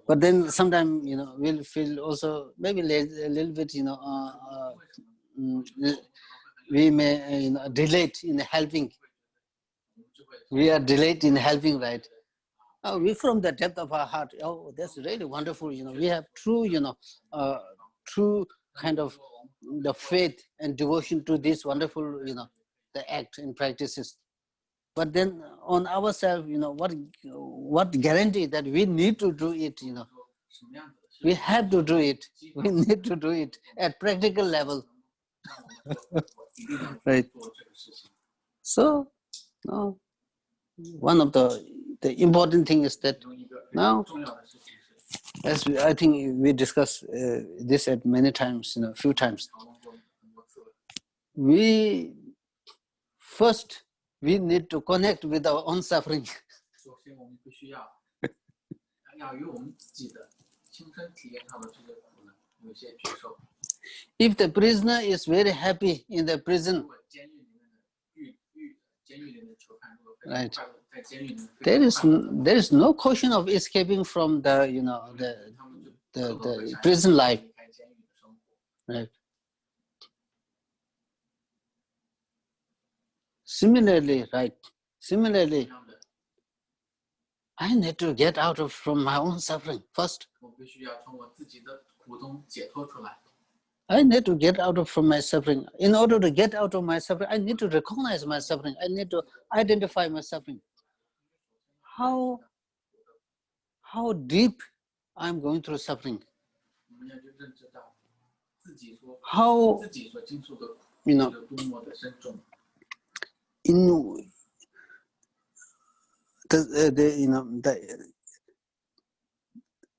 but then sometimes, we'll feel also maybe a little bit, we may delayed in helping. We are delayed in helping, right? We from the depth of our heart, that's really wonderful. We have true, true kind of the faith and devotion to this wonderful, the act and practices. But then on ourselves, what guarantee that we need to do it, we have to do it. We need to do it at practical level. Right. So, one of the important thing is that now, as I think we discussed this at many times, a few times, we need to connect with our own suffering. If the prisoner is very happy in the prison, right, there is no question of escaping from the prison life, right? Similarly, I need to get out from my own suffering first. I need to get out from my suffering. In order to get out of my suffering, I need to recognize my suffering. I need to identify my suffering. How deep I'm going through suffering. How, in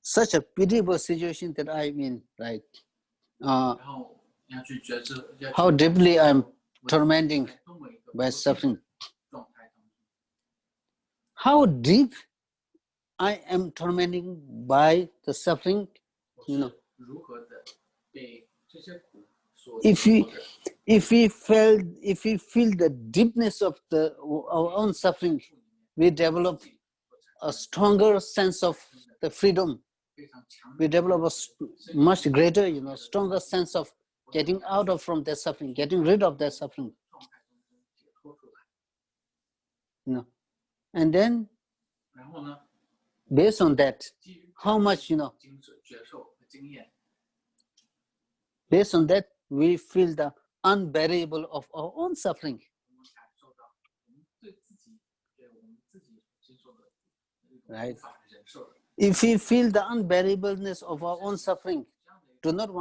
such a pitiable situation that I'm in, right? How deeply I'm tormenting by suffering. How deep I am tormenting by the suffering, If we feel the deepness of our own suffering, we develop a stronger sense of the freedom. We develop a much greater, stronger sense of getting out from that suffering, getting rid of that suffering. And then, based on that, how much, based on that, we feel the unbearable of our own suffering. Right? If we feel the unbearableness of our own suffering, do not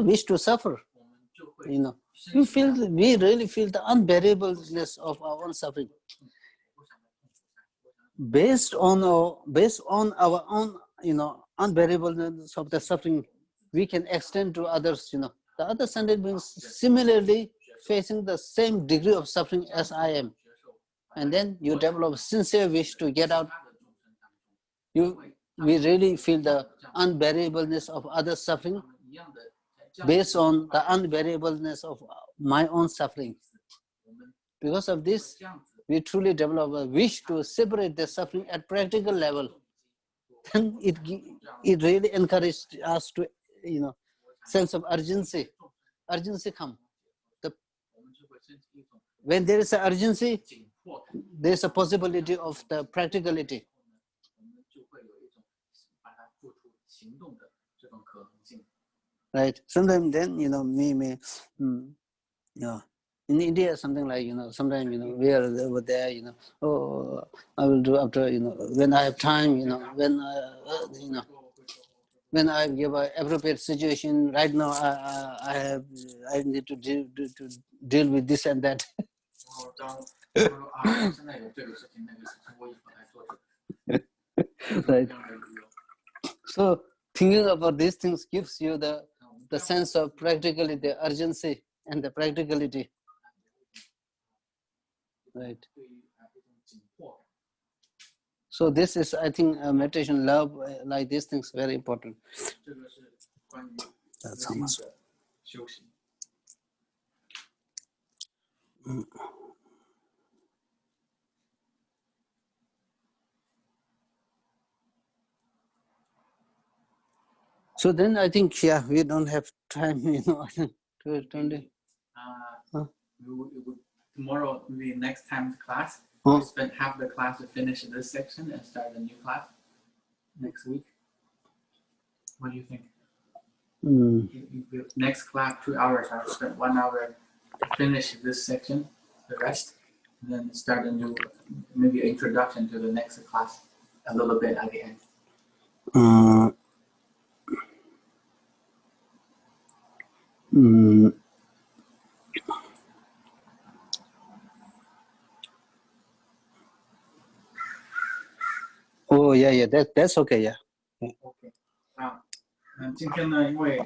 wish to suffer. We really feel the unbearableness of our own suffering. Based on our own, unbearableness of the suffering, we can extend to others. The other sentient beings similarly facing the same degree of suffering as I am, and then you develop sincere wish to get out. We really feel the unbearableness of others' suffering based on the unbearableness of my own suffering. Because of this, we truly develop a wish to separate the suffering at practical level. Then it really encouraged us to, sense of urgency. Urgency come. When there is an urgency, there is a possibility of the practicality. Right. Sometimes then, in India, something like, sometimes, we are over there, I will do after, when I have time, when I give an appropriate situation. Right now, I need to deal with this and that. Right. So thinking about these things gives you the sense of practicality, the urgency, and the practicality. Right. So this is, I think, meditation, love, like these things, very important. That's how much. So then I think, yeah, we don't have time, 20. Tomorrow, maybe next time's class, Huh? we spend half the class to finish this section and start a new class next week. What do you think? Next class, 2 hours, I'll spend 1 hour to finish this section, the rest, and then start a new, maybe introduction to the next class a little bit at the end. Oh, yeah, that's okay, yeah. OK 今天呢，因为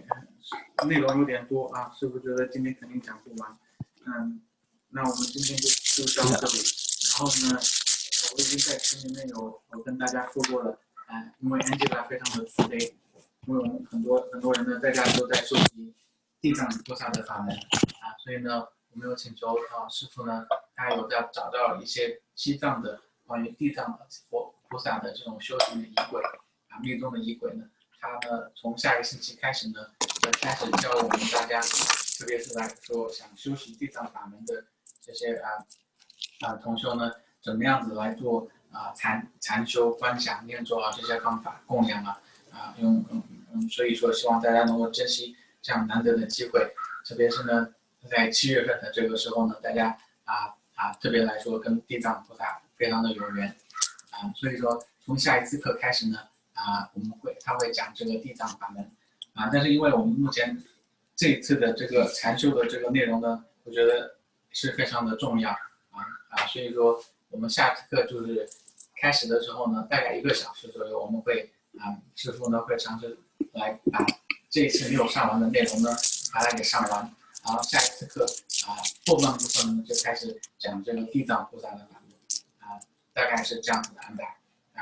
内容有点多啊，师傅觉得今天肯定讲不完。那我们今天就到这里。然后呢，我已经在群里面有跟大家说过了，因为 Angela 非常的慈悲，因为我们很多人呢在家都在修习地藏菩萨的法门所以呢，我们有请求师傅呢，他有在找到一些西藏的关于地藏菩萨的这种修行的仪轨密宗的仪轨呢。他呢，从下个星期开始呢，会开始教我们大家，特别是来说想修习地藏法门的这些同修呢，怎么样子来做禅修、观想、念咒这些方法供养所以说希望大家能够珍惜这样难得的机会，特别是呢，在7月份的这个时候呢，大家特别来说跟地藏菩萨非常的有缘所以说从下一次课开始呢。他会讲这个地藏法门但是因为我们目前这一次的这个禅修的这个内容呢，我觉得是非常的重要所以说我们下次课就是开始的时候呢，大概1个小时左右，我们会师傅呢会尝试来把这一次没有上完的内容呢，把它给上完，然后下一次课后半部分呢就开始讲这个地藏菩萨的法门大概是这样子的安排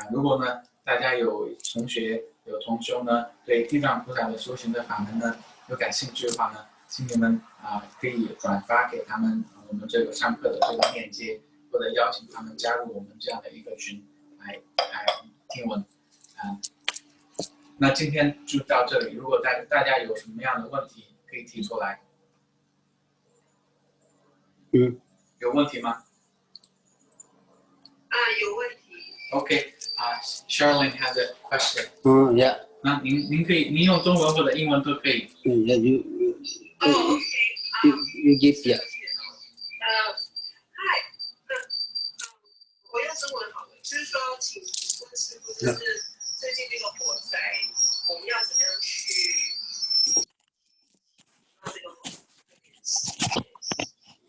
如果呢。大家有同学有同修呢，对地藏菩萨的修行的法门呢有感兴趣的话呢，请你们可以转发给他们我们这个上课的这个链接，或者邀请他们加入我们这样的一个群来听闻那今天就到这里，如果大家有什么样的问题可以提出来。有问题吗？有问题。OK Charlene has a question. Yeah. 那您可以，您用中文或者英文都可以。Yeah, you give yeah. Hi. 我用中文好了，就是说，请问师傅，就是最近这个火灾，我们要怎么样去这个火灾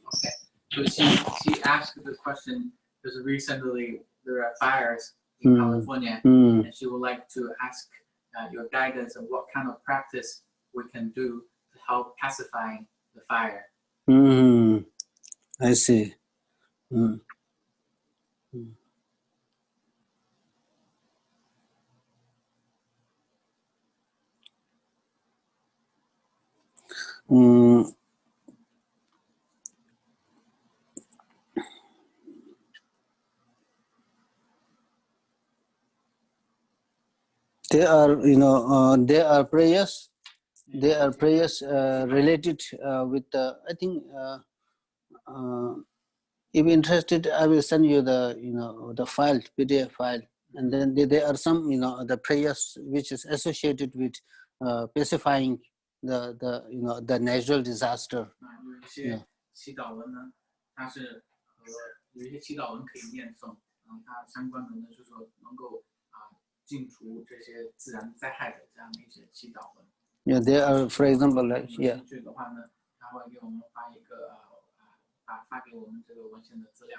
？Okay. So she asked the question because recently there are fires in California, and she would like to ask your guidance on what kind of practice we can do to help pacifying the fire. I see. There are, there are prayers. There are prayers related with, I think, if you're interested, I will send you the, the file, PDF file. And then there are some, the prayers which is associated with pacifying the natural disaster. 有一些祈祷文呢，它是有一些祈祷文可以念诵，它相关的呢就是说能够净除这些自然灾害的这样的一些祈祷文。Yeah, there are, for example, like yeah. 兴趣的话呢，他会给我们发一个发给我们这个文献的资料。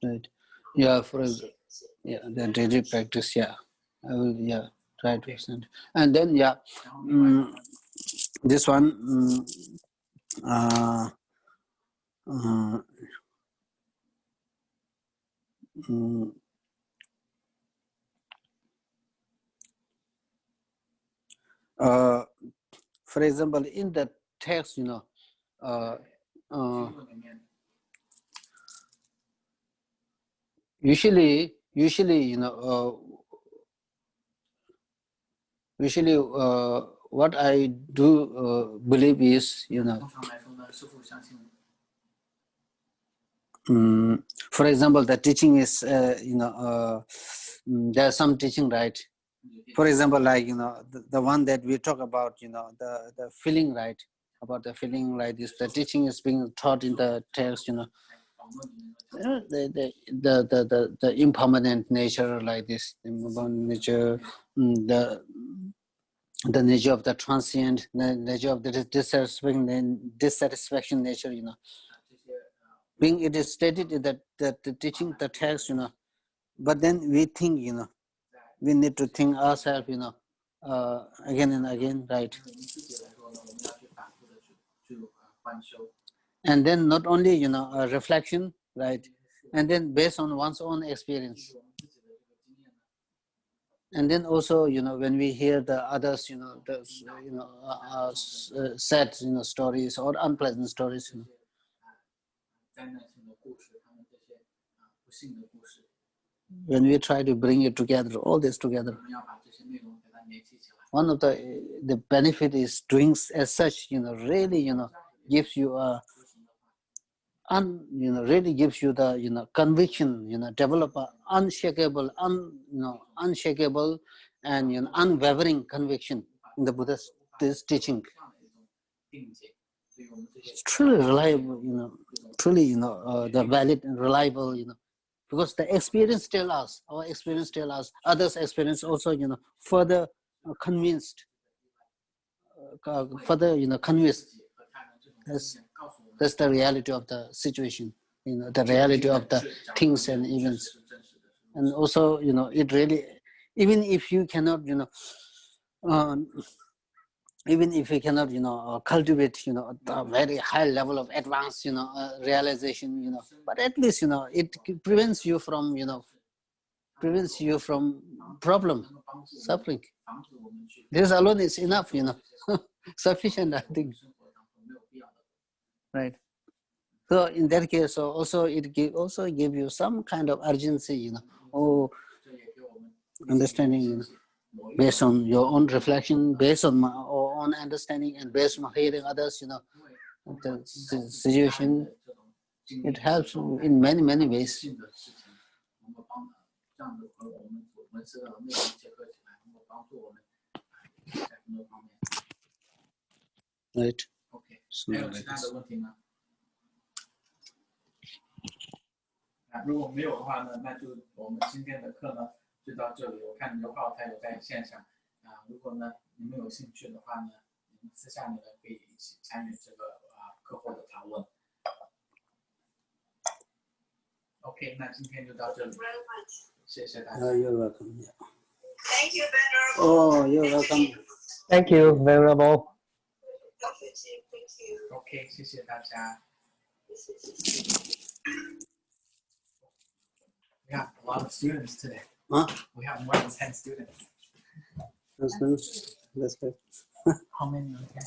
Right. Yeah, for example, yeah, the daily practice. Yeah, I will. Yeah, try to send. And then yeah, this one. For example, in the text, usually, you know, what I do believe is, you know, 通常来说呢，师父相信， for example, the teaching is, you know, there's some teaching, right? For example, like, you know, the one that we talk about, you know, the feeling, right? About the feeling, right? Is the teaching is being taught in the text, you know, 访问里面的 the impermanent nature, like this, the impermanent nature, the nature of the transient, the nature of the dissatisfaction nature, you know. 这些 Being it is stated in the teaching, the text, you know, but then we think, you know, we need to think ourselves, you know, again and again, right? 我们自己来说呢，我们要去反复的去观修， And then not only, you know, a reflection, right? And then based on one's own experience. 我们自己的这个经验呢， And then also, you know, when we hear the others, you know, the, you know, sad, you know, stories or unpleasant stories, you know, 灾难性的故事，他们这些不幸的故事， when we try to bring it together, all this together, 我们要把这些内容给它联系起来。 one of the benefit is doing as such, you know, really, you know, gives you a, you know, really gives you the, you know, conviction, you know, develop a unshakable, unshakable and, you know, unwavering conviction in the Buddha's this teaching. 这样的一种定解，对于我们这些 It's truly reliable, you know, truly, you know, the valid and reliable, you know, because the experience tell us, our experience tell us, others' experience also, you know, further convinced, further, you know, convinced. 和他人这种经验告诉我们， That's the reality of the situation, you know, the reality of the things and events. 是真实的， And also, you know, it really, even if you cannot, you know, even if you cannot, you know, cultivate, you know, a very high level of advanced, you know, realization, you know, but at least, you know, it prevents you from, you know, prevents you from problem, 能够帮助我们 suffering. 防止我们去 This alone is enough, you know, sufficient, I think, 生活当中没有必要的。 right? So in that case, so also it also give you some kind of urgency, you know, or 这也给我们 understanding, you know, based on your own reflection, based on my own understanding, and based on hearing others, you know, the situation, 这种经历 it helps in many, many ways. 性的事情，能够帮这样子和我们所闻思的内容结合起来，能够帮助我们在很多方面。 Right. OK， So 还有其他的问题吗？如果没有的话呢，那就我们今天的课呢就到这里。我看刘浩他有在线上如果呢你们有兴趣的话呢，你们私下里呢可以一起参与这个课后的讨论。OK， 那今天就到这里，谢谢大家。 you're welcome. Yeah. Thank you, Venerable. Oh, you're welcome. Thank you, Venerable. Thank you. OK， 谢谢大家。We have a lot of students today. Huh? We have more than 10 students. That's good. That's good. How many are there?